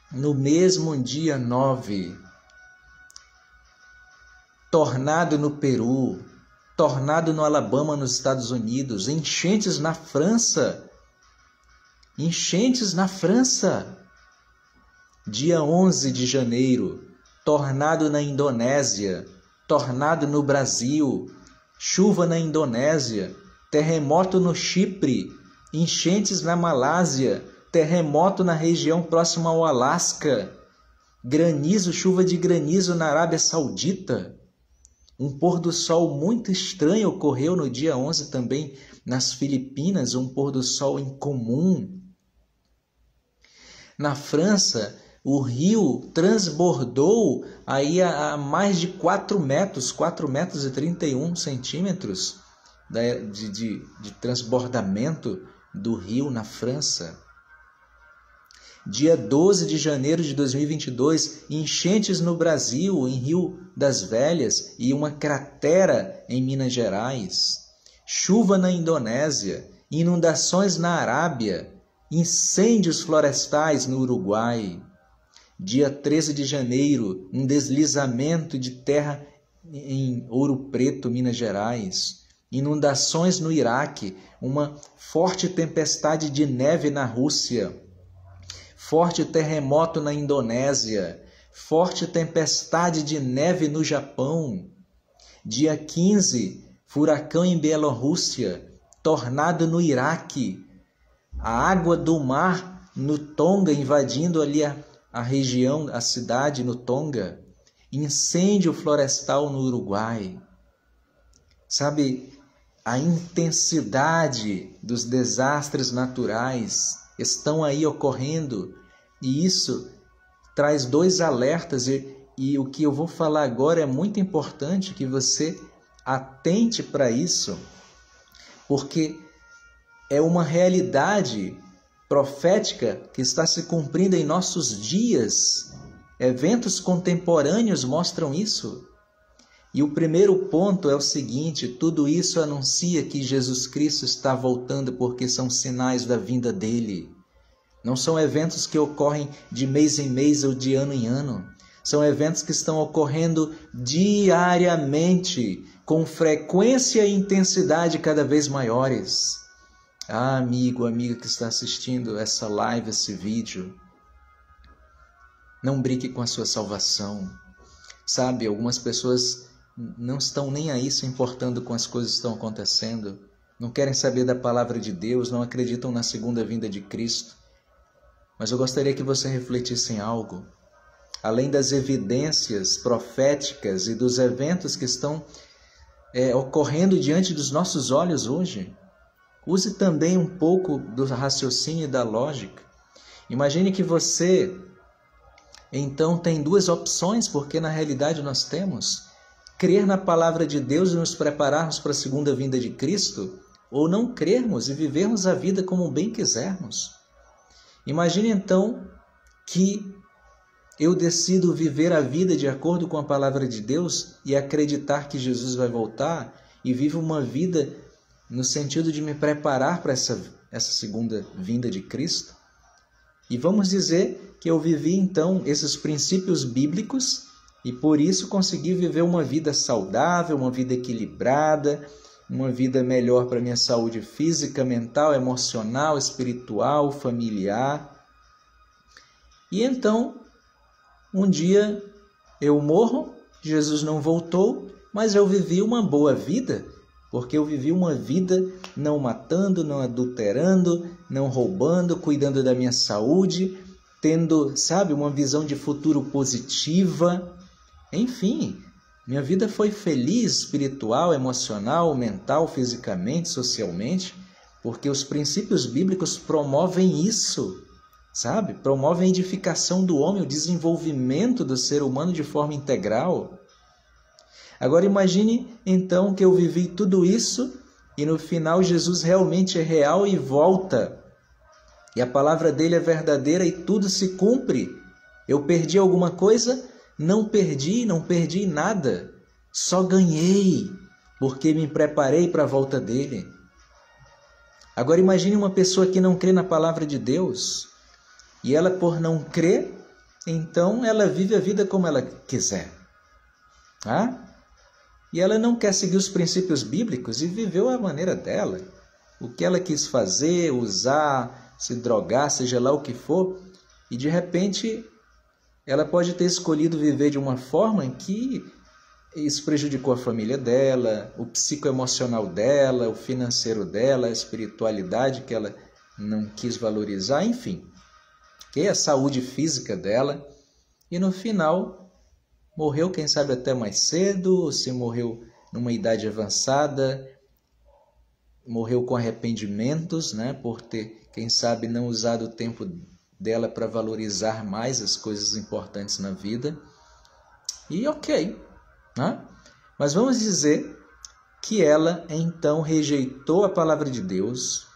No mesmo dia 9, tornado no Peru, tornado no Alabama, nos Estados Unidos, enchentes na França. Enchentes na França. Dia 11 de janeiro, tornado na Indonésia, tornado no Brasil, chuva na Indonésia, terremoto no Chipre, enchentes na Malásia, terremoto na região próxima ao Alasca, granizo, chuva de granizo na Arábia Saudita. Um pôr do sol muito estranho ocorreu no dia 11 também nas Filipinas, um pôr do sol incomum. Na França, o rio transbordou aí a mais de 4 metros, 4 metros e 31 centímetros de transbordamento do rio na França. Dia 12 de janeiro de 2022, enchentes no Brasil, em Rio das Velhas, e uma cratera em Minas Gerais. Chuva na Indonésia, inundações na Arábia, incêndios florestais no Uruguai. Dia 13 de janeiro, um deslizamento de terra em Ouro Preto, Minas Gerais. Inundações no Iraque, uma forte tempestade de neve na Rússia. Forte terremoto na Indonésia, forte tempestade de neve no Japão. Dia 15, furacão em Bielorrússia, tornado no Iraque. A água do mar no Tonga invadindo ali a região, a cidade no Tonga. Incêndio florestal no Uruguai. A intensidade dos desastres naturais estão aí ocorrendo, e isso traz 2 alertas, e o que eu vou falar agora é muito importante que você atente para isso, porque é uma realidade profética que está se cumprindo em nossos dias. Eventos contemporâneos mostram isso. E o primeiro ponto é o seguinte: tudo isso anuncia que Jesus Cristo está voltando, porque são sinais da vinda dele. Não são eventos que ocorrem de mês em mês ou de ano em ano. São eventos que estão ocorrendo diariamente, com frequência e intensidade cada vez maiores. Ah, amigo, amiga que está assistindo essa live, esse vídeo, não brinque com a sua salvação. Sabe, algumas pessoas não estão nem aí se importando com as coisas que estão acontecendo, não querem saber da palavra de Deus, não acreditam na segunda vinda de Cristo. Mas eu gostaria que você refletisse em algo. Além das evidências proféticas e dos eventos que estão ocorrendo diante dos nossos olhos hoje, use também um pouco do raciocínio e da lógica. Imagine que você, então, tem duas opções, porque na realidade nós temos crer na palavra de Deus e nos prepararmos para a segunda vinda de Cristo, ou não crermos e vivermos a vida como bem quisermos. Imagine então que eu decido viver a vida de acordo com a palavra de Deus e acreditar que Jesus vai voltar e vivo uma vida no sentido de me preparar para essa segunda vinda de Cristo. E vamos dizer que eu vivi então esses princípios bíblicos e por isso consegui viver uma vida saudável, uma vida equilibrada, uma vida melhor para minha saúde física, mental, emocional, espiritual, familiar. E então, um dia eu morro, Jesus não voltou, mas eu vivi uma boa vida, porque eu vivi uma vida não matando, não adulterando, não roubando, cuidando da minha saúde, tendo, uma visão de futuro positiva. Enfim, minha vida foi feliz, espiritual, emocional, mental, fisicamente, socialmente, porque os princípios bíblicos promovem isso, promovem a edificação do homem, o desenvolvimento do ser humano de forma integral. Agora imagine então que eu vivi tudo isso e no final Jesus realmente é real e volta. E a palavra dele é verdadeira e tudo se cumpre. Eu perdi alguma coisa? Não perdi nada. Só ganhei, porque me preparei para a volta dele. Agora imagine uma pessoa que não crê na palavra de Deus. E ela, por não crer, então ela vive a vida como ela quiser. E ela não quer seguir os princípios bíblicos e viveu a maneira dela. O que ela quis fazer, usar, se drogar, seja lá o que for. E de repente ela pode ter escolhido viver de uma forma em que isso prejudicou a família dela, o psicoemocional dela, o financeiro dela, a espiritualidade que ela não quis valorizar, enfim. A saúde física dela. E no final morreu, quem sabe até mais cedo, ou se morreu numa idade avançada, morreu com arrependimentos, por ter, quem sabe, não usado o tempo dela para valorizar mais as coisas importantes na vida. E ok, mas vamos dizer que ela então rejeitou a palavra de Deus,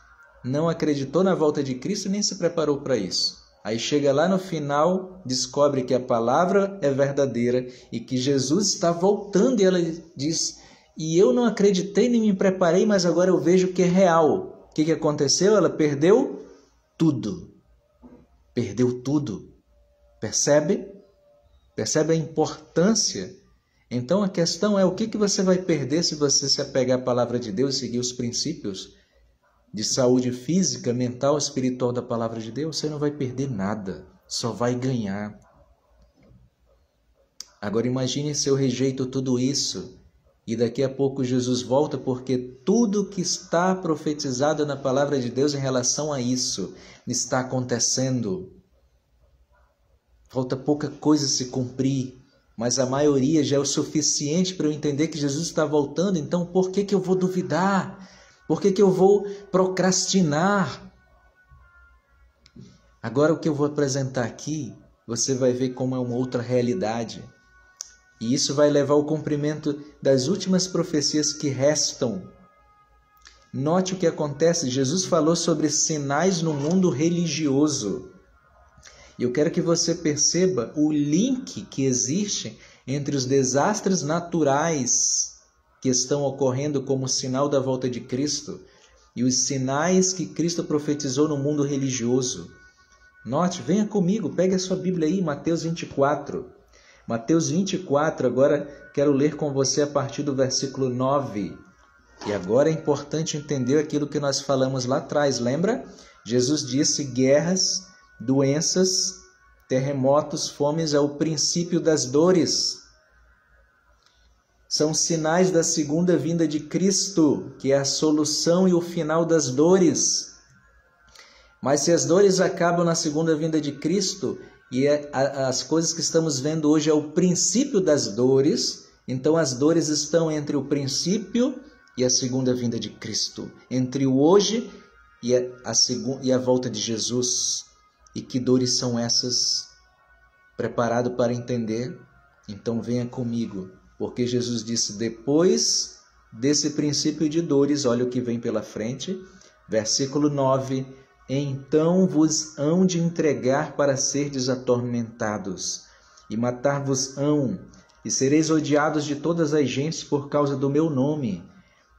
não acreditou na volta de Cristo e nem se preparou para isso. Aí chega lá no final, descobre que a palavra é verdadeira e que Jesus está voltando e ela diz, e eu não acreditei nem me preparei, mas agora eu vejo que é real. O que aconteceu? Ela perdeu tudo. Perdeu tudo. Percebe? Percebe a importância? Então a questão é o que você vai perder se você se apegar à palavra de Deus e seguir os princípios de saúde física, mental, espiritual da palavra de Deus? Você não vai perder nada, só vai ganhar. Agora imagine se eu rejeito tudo isso e daqui a pouco Jesus volta, porque tudo que está profetizado na palavra de Deus em relação a isso está acontecendo. Falta pouca coisa se cumprir, mas a maioria já é o suficiente para eu entender que Jesus está voltando. Então por que eu vou duvidar? Por que eu vou procrastinar? Agora o que eu vou apresentar aqui, você vai ver como é uma outra realidade. E isso vai levar ao cumprimento das últimas profecias que restam. Note o que acontece. Jesus falou sobre sinais no mundo religioso. E eu quero que você perceba o link que existe entre os desastres naturais que estão ocorrendo como sinal da volta de Cristo e os sinais que Cristo profetizou no mundo religioso. Note, venha comigo, pegue a sua Bíblia aí, Mateus 24. Mateus 24, agora quero ler com você a partir do versículo 9. E agora é importante entender aquilo que nós falamos lá atrás, lembra? Jesus disse: guerras, doenças, terremotos, fomes é o princípio das dores. São sinais da segunda vinda de Cristo, que é a solução e o final das dores. Mas se as dores acabam na segunda vinda de Cristo, e as coisas que estamos vendo hoje é o princípio das dores, então as dores estão entre o princípio e a segunda vinda de Cristo, entre o hoje e a volta de Jesus. E que dores são essas? Preparado para entender? Então venha comigo, porque Jesus disse: depois desse princípio de dores, olha o que vem pela frente, versículo 9: então vos hão de entregar para serdes atormentados, e matar-vos-ão, e sereis odiados de todas as gentes por causa do meu nome.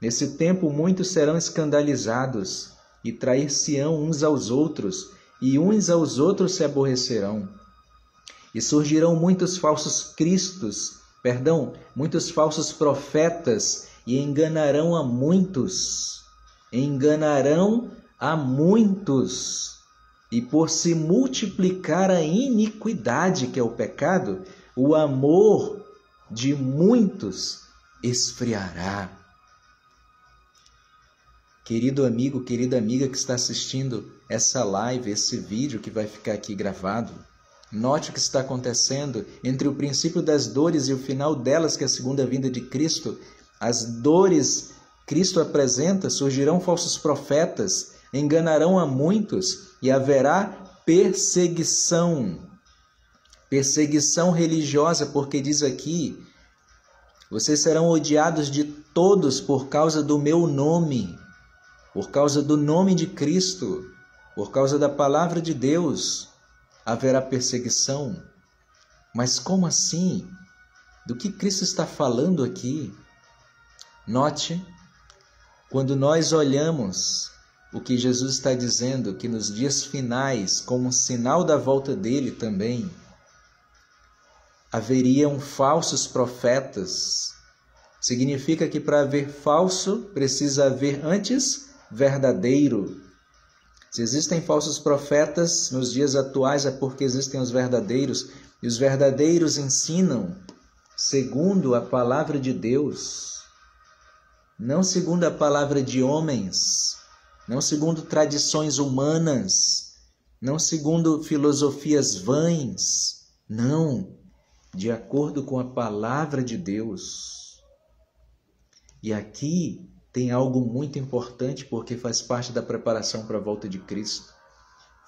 Nesse tempo muitos serão escandalizados, e trair-se-ão uns aos outros, e uns aos outros se aborrecerão. E surgirão muitos falsos muitos falsos profetas, e enganarão a muitos. E por se multiplicar a iniquidade, que é o pecado, o amor de muitos esfriará. Querido amigo, querida amiga que está assistindo essa live, esse vídeo que vai ficar aqui gravado, note o que está acontecendo entre o princípio das dores e o final delas, que é a segunda vinda de Cristo. As dores Cristo apresenta, surgirão falsos profetas, enganarão a muitos e haverá perseguição. Perseguição religiosa, porque diz aqui: vocês serão odiados de todos por causa do meu nome, por causa do nome de Cristo, por causa da palavra de Deus, haverá perseguição. Mas como assim? Do que Cristo está falando aqui? Note, quando nós olhamos o que Jesus está dizendo, que nos dias finais, como sinal da volta dele também, haveriam falsos profetas. Significa que para haver falso, precisa haver antes verdadeiro. Se existem falsos profetas nos dias atuais, é porque existem os verdadeiros, e os verdadeiros ensinam segundo a palavra de Deus, não segundo a palavra de homens, não segundo tradições humanas, não segundo filosofias vãs, não, de acordo com a palavra de Deus. E aqui tem algo muito importante, porque faz parte da preparação para a volta de Cristo.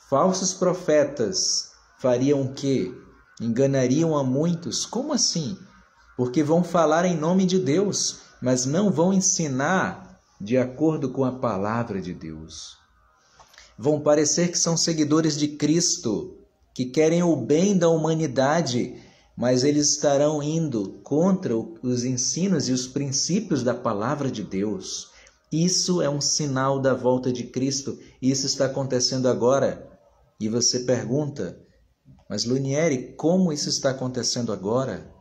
Falsos profetas fariam o quê? Enganariam a muitos. Como assim? Porque vão falar em nome de Deus, mas não vão ensinar de acordo com a palavra de Deus. Vão parecer que são seguidores de Cristo, que querem o bem da humanidade, mas eles estarão indo contra os ensinos e os princípios da palavra de Deus. Isso é um sinal da volta de Cristo. Isso está acontecendo agora. E você pergunta: mas Lunieri, como isso está acontecendo agora?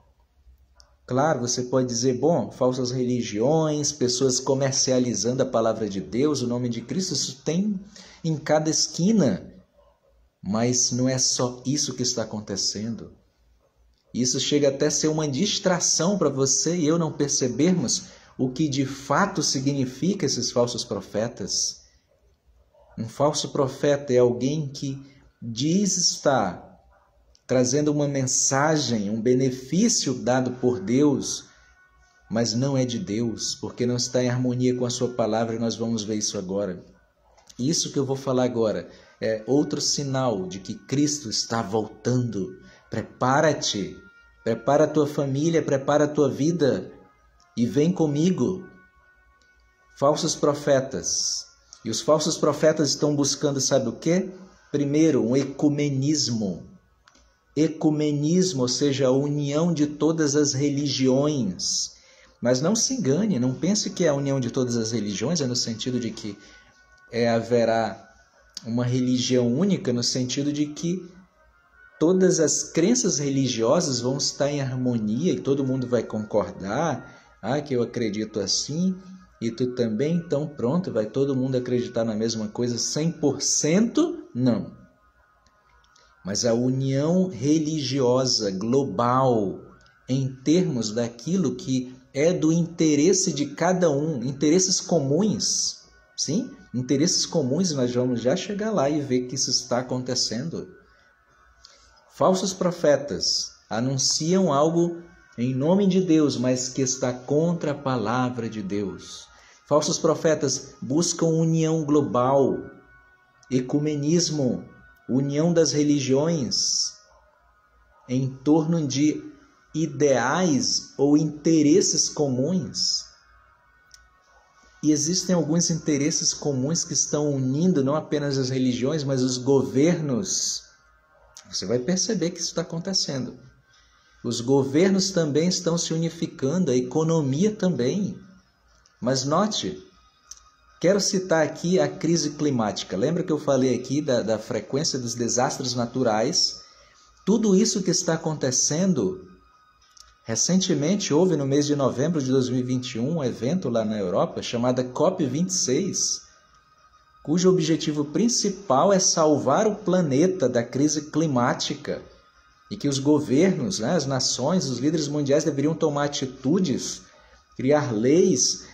Claro, você pode dizer, bom, falsas religiões, pessoas comercializando a palavra de Deus, o nome de Cristo, isso tem em cada esquina. Mas não é só isso que está acontecendo. Isso chega até a ser uma distração para você e eu não percebermos o que de fato significa esses falsos profetas. Um falso profeta é alguém que diz estar trazendo uma mensagem, um benefício dado por Deus, mas não é de Deus, porque não está em harmonia com a sua palavra, e nós vamos ver isso agora. Isso que eu vou falar agora é outro sinal de que Cristo está voltando. Prepara-te, prepara a tua família, prepara a tua vida e vem comigo. Falsos profetas. E os falsos profetas estão buscando, sabe o quê? Primeiro, um ecumenismo. Ecumenismo, ou seja, a união de todas as religiões. Mas não se engane, não pense que a união de todas as religiões é no sentido de que haverá uma religião única, no sentido de que todas as crenças religiosas vão estar em harmonia e todo mundo vai concordar, que eu acredito assim e tu também, então pronto, vai todo mundo acreditar na mesma coisa 100%? Não. Mas a união religiosa global em termos daquilo que é do interesse de cada um, interesses comuns, sim? Interesses comuns, nós vamos já chegar lá e ver que isso está acontecendo. Falsos profetas anunciam algo em nome de Deus, mas que está contra a palavra de Deus. Falsos profetas buscam união global, ecumenismo, união das religiões em torno de ideais ou interesses comuns. E existem alguns interesses comuns que estão unindo não apenas as religiões, mas os governos. Você vai perceber que isso está acontecendo. Os governos também estão se unificando, a economia também. Mas note, quero citar aqui a crise climática. Lembra que eu falei aqui da frequência dos desastres naturais? Tudo isso que está acontecendo, recentemente houve no mês de novembro de 2021 um evento lá na Europa chamado COP26, cujo objetivo principal é salvar o planeta da crise climática e que os governos, as nações, os líderes mundiais deveriam tomar atitudes, criar leis,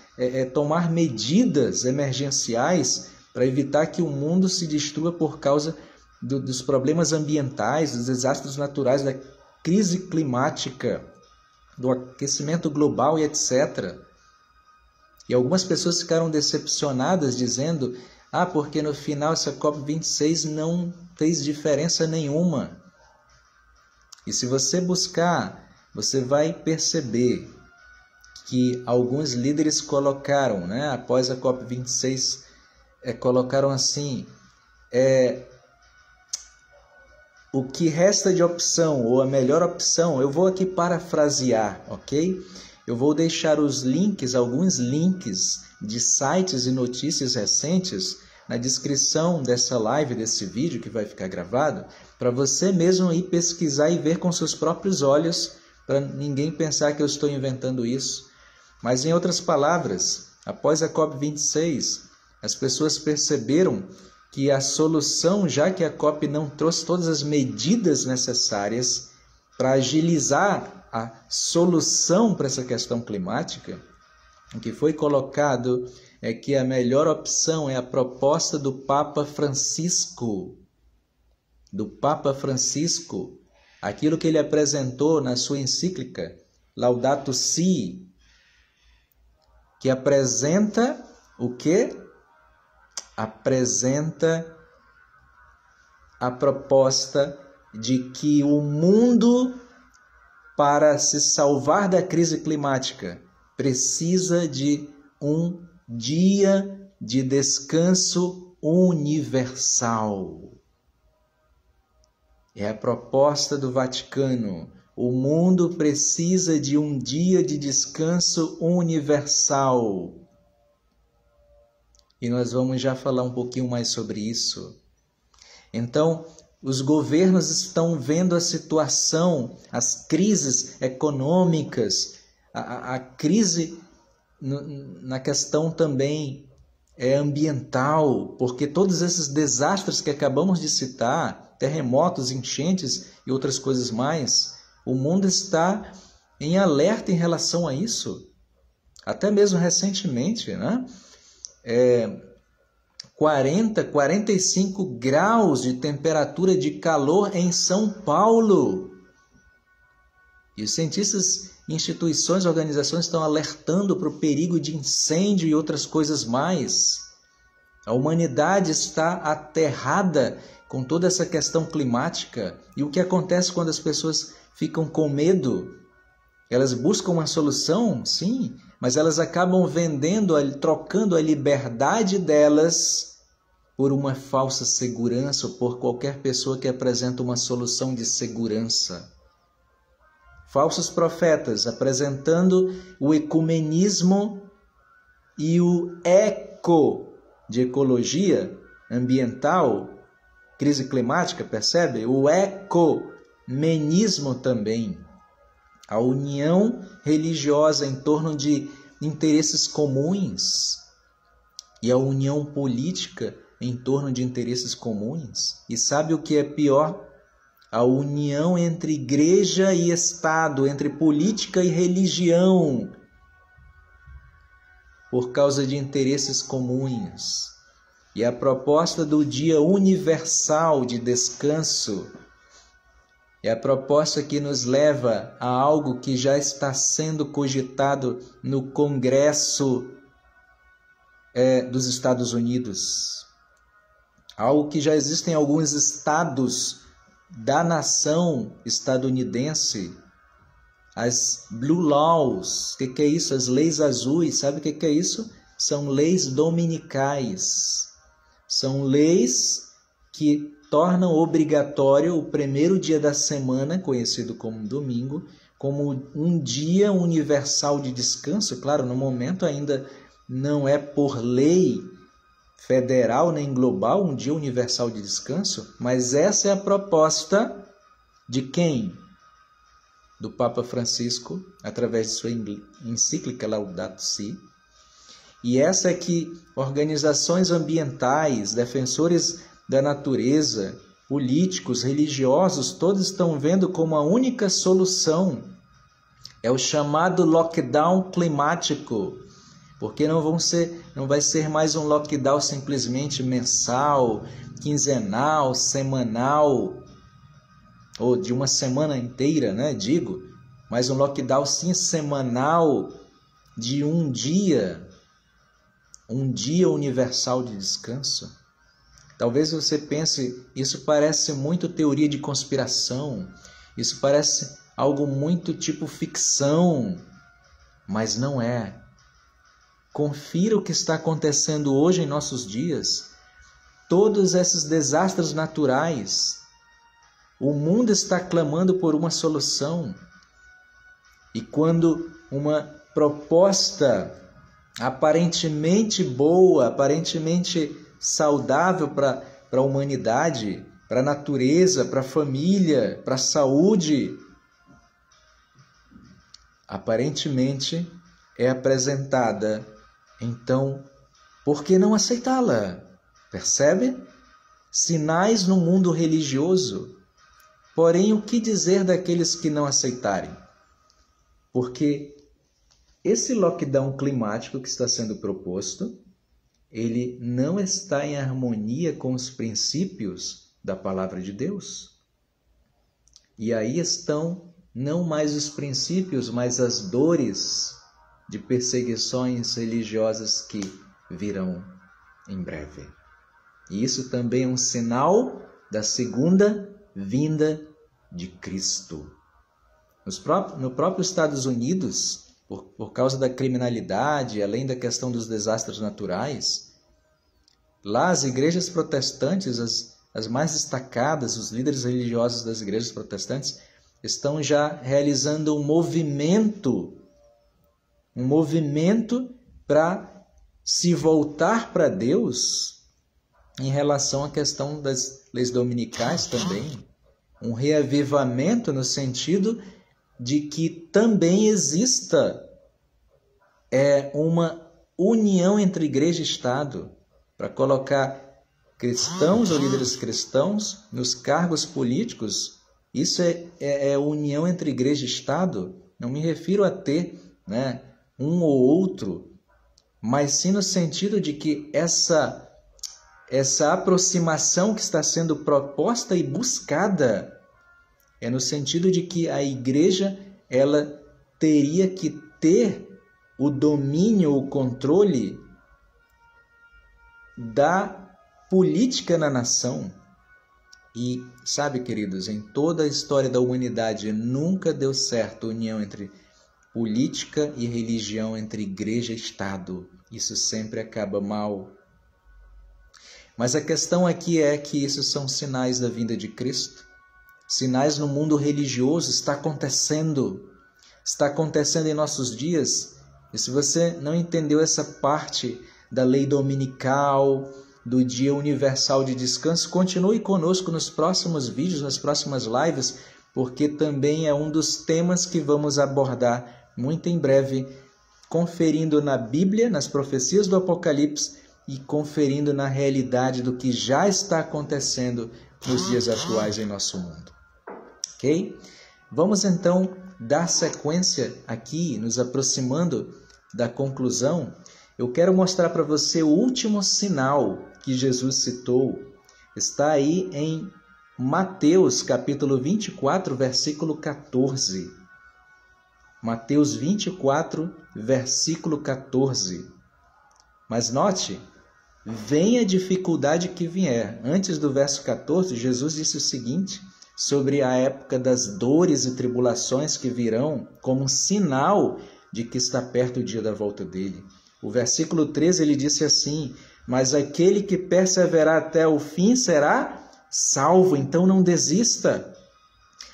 tomar medidas emergenciais para evitar que o mundo se destrua por causa dos problemas ambientais, dos desastres naturais, da crise climática, do aquecimento global e etc. E algumas pessoas ficaram decepcionadas dizendo, porque no final essa COP26 não fez diferença nenhuma. E se você buscar, você vai perceber que alguns líderes colocaram, após a COP26, colocaram assim, o que resta de opção, ou a melhor opção, eu vou aqui parafrasear, ok? Eu vou deixar os links, alguns links de sites e notícias recentes na descrição dessa live, desse vídeo que vai ficar gravado, para você mesmo ir pesquisar e ver com seus próprios olhos, para ninguém pensar que eu estou inventando isso. Mas, em outras palavras, após a COP26, as pessoas perceberam que a solução, já que a COP não trouxe todas as medidas necessárias para agilizar a solução para essa questão climática, o que foi colocado é que a melhor opção é a proposta do Papa Francisco. Aquilo que ele apresentou na sua encíclica Laudato Si, que apresenta o quê? Apresenta a proposta de que o mundo, para se salvar da crise climática, precisa de um dia de descanso universal. É a proposta do Vaticano. O mundo precisa de um dia de descanso universal. E nós vamos já falar um pouquinho mais sobre isso. Então, os governos estão vendo a situação, as crises econômicas, a crise na questão também ambiental, porque todos esses desastres que acabamos de citar, terremotos, enchentes e outras coisas mais, o mundo está em alerta em relação a isso. Até mesmo recentemente, 45 graus de temperatura de calor em São Paulo. E os cientistas, instituições, organizações estão alertando para o perigo de incêndio e outras coisas mais. A humanidade está aterrada com toda essa questão climática. E o que acontece quando as pessoas ficam com medo? Elas buscam uma solução, sim, mas elas acabam trocando a liberdade delas por uma falsa segurança, ou por qualquer pessoa que apresenta uma solução de segurança. Falsos profetas apresentando o ecumenismo e o eco de ecologia ambiental, crise climática, percebe? O eco ecumenismo também, a união religiosa em torno de interesses comuns e a união política em torno de interesses comuns. E sabe o que é pior? A união entre igreja e Estado, entre política e religião, por causa de interesses comuns. E a proposta do Dia Universal de Descanso é a proposta que nos leva a algo que já está sendo cogitado no Congresso dos Estados Unidos. Algo que já existem em alguns estados da nação estadunidense. As Blue Laws. O que é isso? As leis azuis. Sabe o que é isso? São leis dominicais. São leis que tornam obrigatório o primeiro dia da semana, conhecido como domingo, como um dia universal de descanso. Claro, no momento ainda não é por lei federal nem global um dia universal de descanso, mas essa é a proposta de quem? Do Papa Francisco, através de sua encíclica Laudato Si. E essa é que organizações ambientais, defensores da natureza, políticos, religiosos, todos estão vendo como a única solução é o chamado lockdown climático, porque não vai ser mais um lockdown simplesmente mensal, quinzenal, semanal, ou de uma semana inteira, mas um lockdown sim semanal de um dia universal de descanso. Talvez você pense, isso parece muito teoria de conspiração, isso parece algo muito tipo ficção, mas não é. Confira o que está acontecendo hoje em nossos dias. Todos esses desastres naturais, o mundo está clamando por uma solução. E quando uma proposta aparentemente boa, aparentemente saudável para a humanidade, para a natureza, para a família, para a saúde, aparentemente é apresentada, então, por que não aceitá-la? Percebe? Sinais no mundo religioso. Porém, o que dizer daqueles que não aceitarem? Porque esse lockdown climático que está sendo proposto, ele não está em harmonia com os princípios da palavra de Deus. E aí estão não mais os princípios, mas as dores de perseguições religiosas que virão em breve. E isso também é um sinal da segunda vinda de Cristo. No próprio Estados Unidos, por causa da criminalidade, além da questão dos desastres naturais, lá as igrejas protestantes, as mais destacadas, os líderes religiosos das igrejas protestantes, estão já realizando um movimento para se voltar para Deus em relação à questão das leis dominicais também. Um reavivamento no sentido de que também exista uma união entre igreja e Estado para colocar cristãos ou líderes cristãos nos cargos políticos. Isso é união entre igreja e Estado. Não me refiro a ter um ou outro, mas sim no sentido de que essa aproximação que está sendo proposta e buscada é no sentido de que a igreja ela teria que ter o domínio, o controle da política na nação. E sabe, queridos, em toda a história da humanidade nunca deu certo a união entre política e religião, entre igreja e Estado. Isso sempre acaba mal. Mas a questão aqui é que isso são sinais da vinda de Cristo. Sinais no mundo religioso, está acontecendo em nossos dias. E se você não entendeu essa parte da lei dominical, do Dia Universal de Descanso, continue conosco nos próximos vídeos, nas próximas lives, porque também é um dos temas que vamos abordar muito em breve, conferindo na Bíblia, nas profecias do Apocalipse e conferindo na realidade do que já está acontecendo nos dias atuais em nosso mundo. Ok? Vamos então dar sequência aqui, nos aproximando da conclusão. Eu quero mostrar para você o último sinal que Jesus citou. Está aí em Mateus capítulo 24, versículo 14. Mateus 24, versículo 14. Mas note, venha a dificuldade que vier. Antes do verso 14, Jesus disse o seguinte sobre a época das dores e tribulações que virão como um sinal de que está perto o dia da volta dele. O versículo 13, ele disse assim: mas aquele que perseverar até o fim será salvo. Então não desista.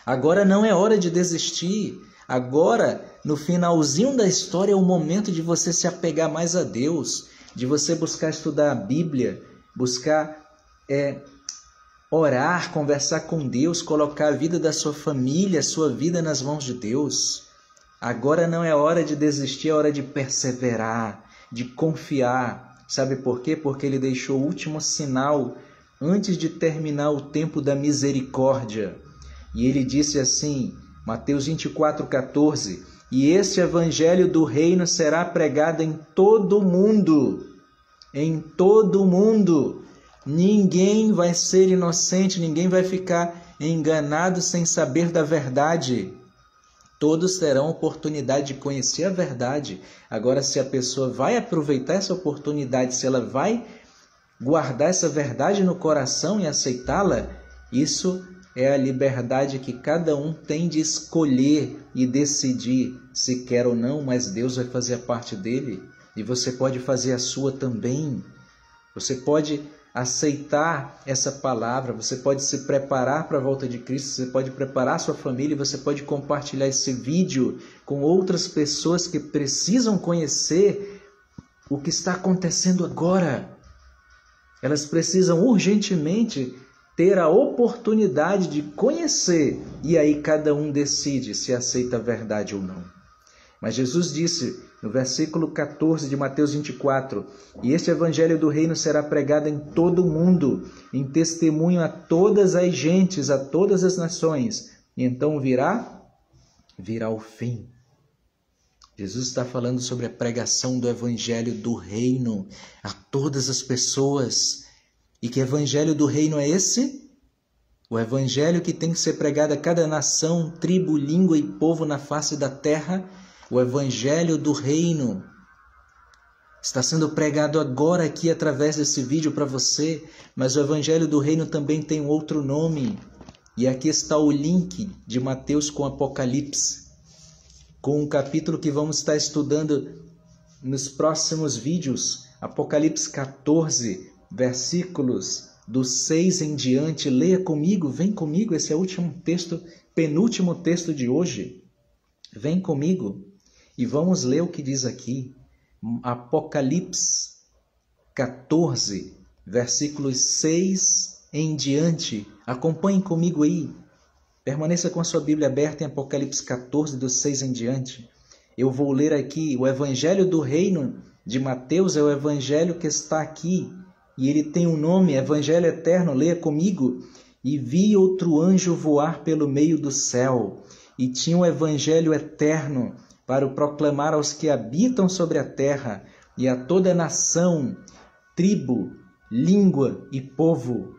Agora não é hora de desistir. Agora, no finalzinho da história, é o momento de você se apegar mais a Deus, de você buscar estudar a Bíblia, buscar orar, conversar com Deus, colocar a vida da sua família, a sua vida nas mãos de Deus. Agora não é hora de desistir, é hora de perseverar, de confiar. Sabe por quê? Porque ele deixou o último sinal antes de terminar o tempo da misericórdia. E ele disse assim, Mateus 24, 14, e este evangelho do reino será pregado em todo o mundo. Em todo o mundo. Ninguém vai ser inocente, ninguém vai ficar enganado sem saber da verdade. Todos terão oportunidade de conhecer a verdade. Agora, se a pessoa vai aproveitar essa oportunidade, se ela vai guardar essa verdade no coração e aceitá-la, isso é a liberdade que cada um tem de escolher e decidir se quer ou não, mas Deus vai fazer a parte dele e você pode fazer a sua também. Você pode aceitar essa palavra, você pode se preparar para a volta de Cristo, você pode preparar a sua família, você pode compartilhar esse vídeo com outras pessoas que precisam conhecer o que está acontecendo agora. Elas precisam urgentemente ter a oportunidade de conhecer, e aí cada um decide se aceita a verdade ou não. Mas Jesus disse no versículo 14 de Mateus 24, e este evangelho do reino será pregado em todo o mundo, em testemunho a todas as gentes, a todas as nações, e então virá o fim. Jesus está falando sobre a pregação do evangelho do reino a todas as pessoas. E que evangelho do reino é esse? O evangelho que tem que ser pregado a cada nação, tribo, língua e povo na face da terra. O evangelho do reino está sendo pregado agora aqui através desse vídeo para você, mas o evangelho do reino também tem um outro nome. E aqui está o link de Mateus com Apocalipse, com o capítulo que vamos estar estudando nos próximos vídeos, Apocalipse 14, versículos do 6 em diante. Leia comigo, vem comigo, esse é o último texto, penúltimo texto de hoje. Vem comigo e vamos ler o que diz aqui. Apocalipse 14, versículos 6 em diante. Acompanhe comigo aí. Permaneça com a sua Bíblia aberta em Apocalipse 14, do 6 em diante. Eu vou ler aqui o Evangelho do Reino de Mateus, é o Evangelho que está aqui. E ele tem um nome, Evangelho Eterno, leia comigo. E vi outro anjo voar pelo meio do céu, e tinha um Evangelho Eterno para o proclamar aos que habitam sobre a terra, e a toda nação, tribo, língua e povo.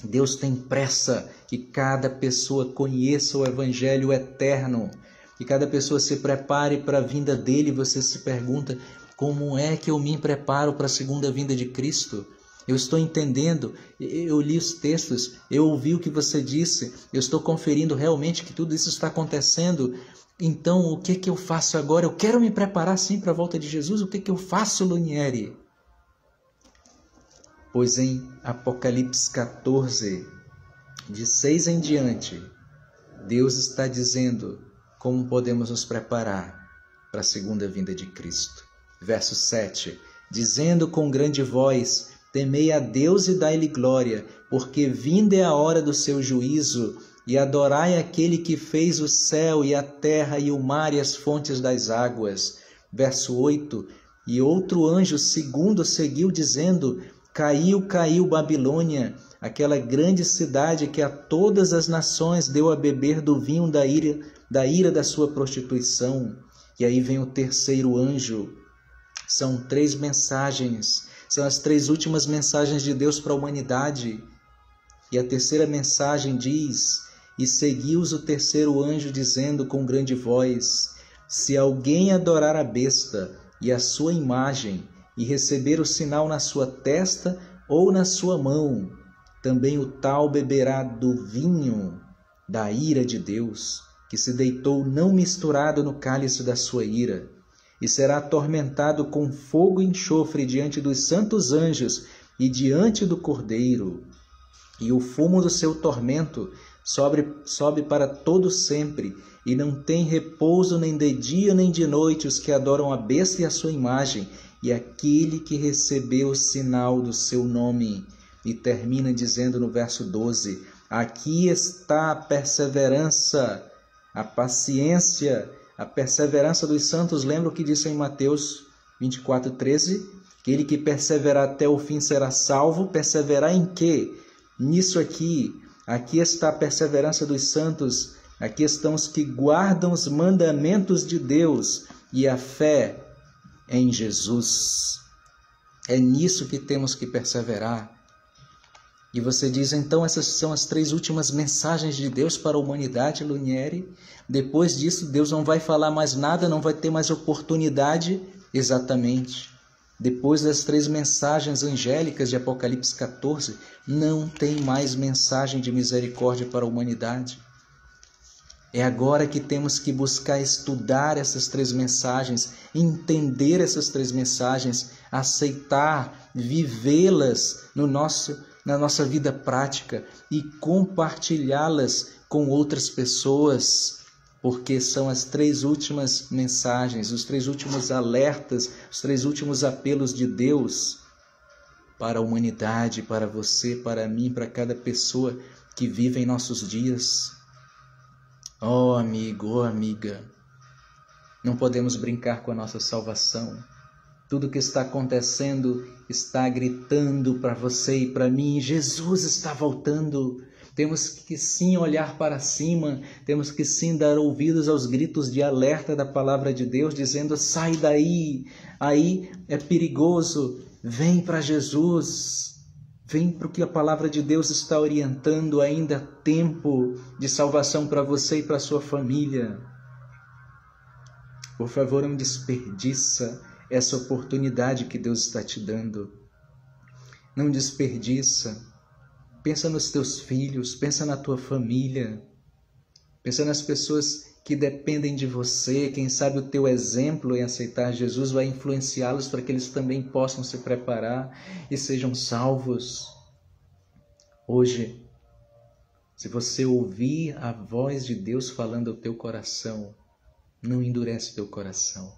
Deus tem pressa que cada pessoa conheça o Evangelho Eterno, que cada pessoa se prepare para a vinda dele. Você se pergunta, como é que eu me preparo para a segunda vinda de Cristo? Eu estou entendendo, eu li os textos, eu ouvi o que você disse, eu estou conferindo realmente que tudo isso está acontecendo. Então, o que eu faço agora? Eu quero me preparar sim para a volta de Jesus. O que eu faço, Lunieri? Pois em Apocalipse 14, de 6 em diante, Deus está dizendo como podemos nos preparar para a segunda vinda de Cristo. Verso 7, dizendo com grande voz, temei a Deus e dai-lhe glória, porque vinda é a hora do seu juízo, e adorai aquele que fez o céu e a terra e o mar e as fontes das águas. Verso 8, e outro anjo segundo seguiu dizendo, caiu, caiu Babilônia, aquela grande cidade que a todas as nações deu a beber do vinho da ira da sua prostituição. E aí vem o terceiro anjo. São 3 mensagens, são as 3 últimas mensagens de Deus para a humanidade. E a terceira mensagem diz, e seguiu-os o terceiro anjo dizendo com grande voz, se alguém adorar a besta e a sua imagem, e receber o sinal na sua testa ou na sua mão, também o tal beberá do vinho da ira de Deus, que se deitou não misturado no cálice da sua ira, e será atormentado com fogo e enxofre diante dos santos anjos e diante do Cordeiro. E o fumo do seu tormento sobe para todo sempre, e não tem repouso nem de dia nem de noite os que adoram a besta e a sua imagem, e aquele que recebeu o sinal do seu nome. E termina dizendo no verso 12, aqui está a perseverança, a paciência, a perseverança dos santos. Lembra o que disse em Mateus 24:13? Aquele que perseverar até o fim será salvo. Perseverar em quê? Nisso aqui. Aqui está a perseverança dos santos. Aqui estão os que guardam os mandamentos de Deus e a fé em Jesus. É nisso que temos que perseverar. E você diz, então, essas são as 3 últimas mensagens de Deus para a humanidade, Lunieri? Depois disso, Deus não vai falar mais nada, não vai ter mais oportunidade? Exatamente. Depois das 3 mensagens angélicas de Apocalipse 14, não tem mais mensagem de misericórdia para a humanidade. É agora que temos que buscar estudar essas 3 mensagens, entender essas 3 mensagens, aceitar, vivê-las na nossa vida prática e compartilhá-las com outras pessoas, porque são as 3 últimas mensagens, os 3 últimos alertas, os 3 últimos apelos de Deus para a humanidade, para você, para mim, para cada pessoa que vive em nossos dias. Oh amigo, oh amiga, não podemos brincar com a nossa salvação. Tudo que está acontecendo está gritando para você e para mim, Jesus está voltando. Temos que sim olhar para cima, temos que sim dar ouvidos aos gritos de alerta da palavra de Deus, dizendo, sai daí, aí é perigoso, vem para Jesus. Vem para o que a palavra de Deus está orientando, ainda há tempo de salvação para você e para a sua família. Por favor, não desperdiça essa oportunidade que Deus está te dando. Não desperdiça. Pensa nos teus filhos, pensa na tua família, pensa nas pessoas que dependem de você. Quem sabe o teu exemplo em aceitar Jesus vai influenciá-los para que eles também possam se preparar e sejam salvos. Hoje, se você ouvir a voz de Deus falando ao teu coração, não endurece teu coração.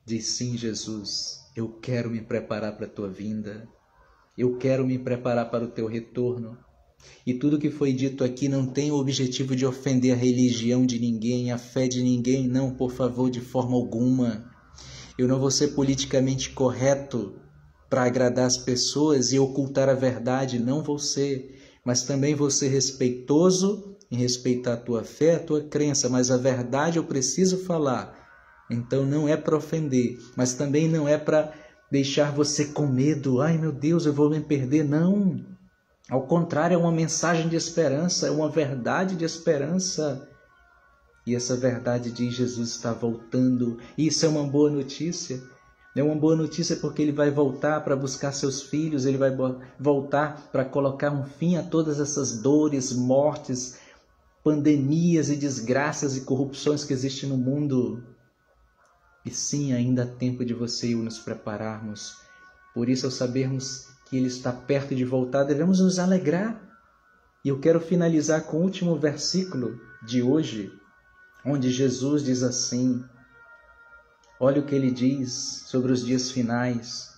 Diz sim, Jesus, eu quero me preparar para a tua vinda. Eu quero me preparar para o teu retorno. E tudo que foi dito aqui não tem o objetivo de ofender a religião de ninguém, a fé de ninguém, não, por favor, de forma alguma. Eu não vou ser politicamente correto para agradar as pessoas e ocultar a verdade, não vou ser. Mas também vou ser respeitoso em respeitar a tua fé, a tua crença, mas a verdade eu preciso falar. Então não é para ofender, mas também não é para deixar você com medo. Ai meu Deus, eu vou me perder. Não. Ao contrário, é uma mensagem de esperança, é uma verdade de esperança. E essa verdade diz: Jesus está voltando. E isso é uma boa notícia. É uma boa notícia porque Ele vai voltar para buscar seus filhos, Ele vai voltar para colocar um fim a todas essas dores, mortes, pandemias e desgraças e corrupções que existem no mundo. E sim, ainda há tempo de você e eu nos prepararmos. Por isso, ao sabermos que Ele está perto de voltar, devemos nos alegrar. E eu quero finalizar com o último versículo de hoje, onde Jesus diz assim, olha o que Ele diz sobre os dias finais.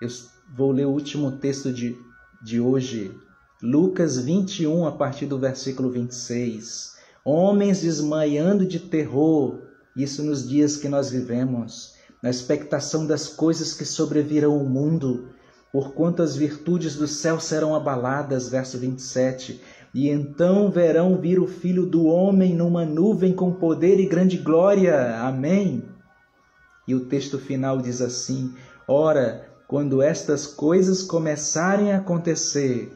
Eu vou ler o último texto de hoje, Lucas 21, a partir do versículo 26. Homens desmaiando de terror, isso nos dias que nós vivemos, na expectação das coisas que sobrevirão ao mundo, porquanto as virtudes do céu serão abaladas, verso 27. E então verão vir o Filho do Homem numa nuvem com poder e grande glória. Amém. E o texto final diz assim: ora, quando estas coisas começarem a acontecer,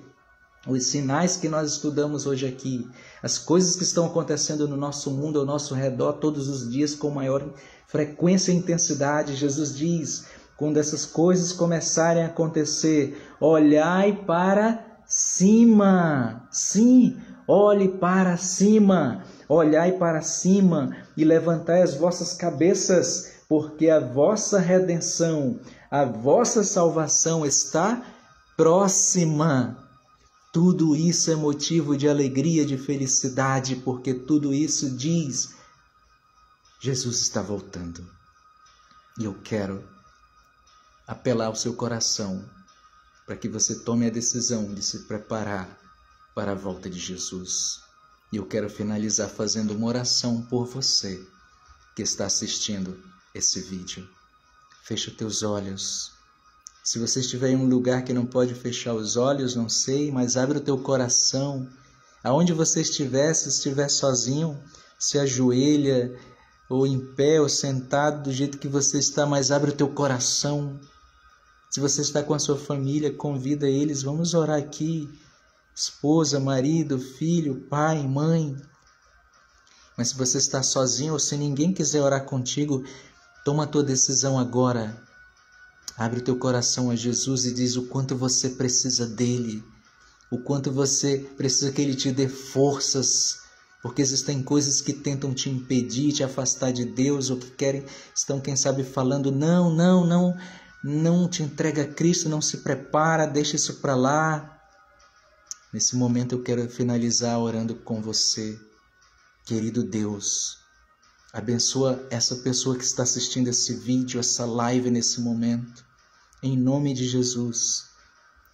os sinais que nós estudamos hoje aqui, as coisas que estão acontecendo no nosso mundo, ao nosso redor, todos os dias, com maior frequência e intensidade, Jesus diz, quando essas coisas começarem a acontecer, olhai para cima. Sim, olhe para cima. Olhai para cima e levantai as vossas cabeças, porque a vossa redenção, a vossa salvação está próxima. Tudo isso é motivo de alegria, de felicidade, porque tudo isso diz: Jesus está voltando. E eu quero apelar ao seu coração para que você tome a decisão de se preparar para a volta de Jesus. E eu quero finalizar fazendo uma oração por você que está assistindo esse vídeo. Feche os teus olhos. Se você estiver em um lugar que não pode fechar os olhos, não sei, mas abre o teu coração. Aonde você estiver, se estiver sozinho, se ajoelha, ou em pé, ou sentado, do jeito que você está, mas abre o teu coração. Se você está com a sua família, convida eles, vamos orar aqui. Esposa, marido, filho, pai, mãe. Mas se você está sozinho, ou se ninguém quiser orar contigo, toma a tua decisão agora. Abre o teu coração a Jesus e diz o quanto você precisa dele, o quanto você precisa que ele te dê forças, porque existem coisas que tentam te impedir, te afastar de Deus, ou que estão, quem sabe, falando, não te entrega a Cristo, não se prepara, deixa isso para lá. Nesse momento eu quero finalizar orando com você. Querido Deus, abençoa essa pessoa que está assistindo esse vídeo, essa live nesse momento. Em nome de Jesus,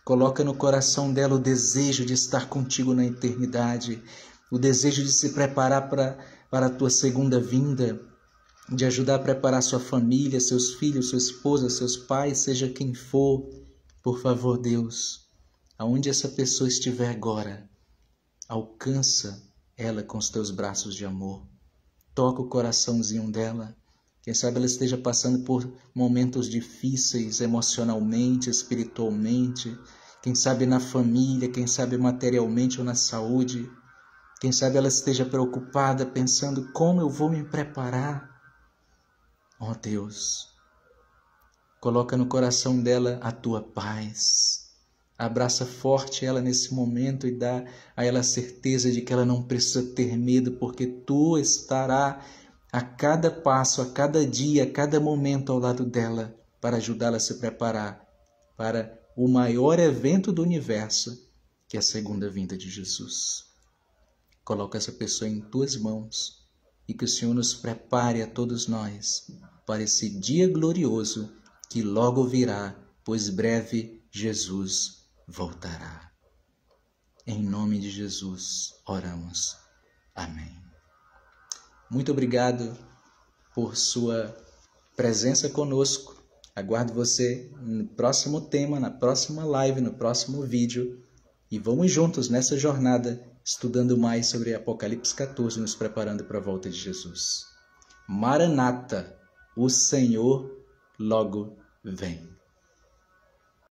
coloca no coração dela o desejo de estar contigo na eternidade, o desejo de se preparar para a tua segunda vinda, de ajudar a preparar sua família, seus filhos, sua esposa, seus pais, seja quem for. Por favor, Deus, aonde essa pessoa estiver agora, alcança ela com os teus braços de amor. Toca o coraçãozinho dela. Quem sabe ela esteja passando por momentos difíceis emocionalmente, espiritualmente. Quem sabe na família, quem sabe materialmente ou na saúde. Quem sabe ela esteja preocupada, pensando como eu vou me preparar. Ó Deus, coloca no coração dela a tua paz. Abraça forte ela nesse momento e dá a ela a certeza de que ela não precisa ter medo, porque tu estarás a cada passo, a cada dia, a cada momento ao lado dela, para ajudá-la a se preparar para o maior evento do universo, que é a segunda vinda de Jesus. Coloca essa pessoa em tuas mãos e que o Senhor nos prepare a todos nós para esse dia glorioso que logo virá, pois breve Jesus voltará. Em nome de Jesus, oramos. Amém. Muito obrigado por sua presença conosco. Aguardo você no próximo tema, na próxima live, no próximo vídeo. E vamos juntos nessa jornada, estudando mais sobre Apocalipse 14, nos preparando para a volta de Jesus. Maranata, o Senhor logo vem.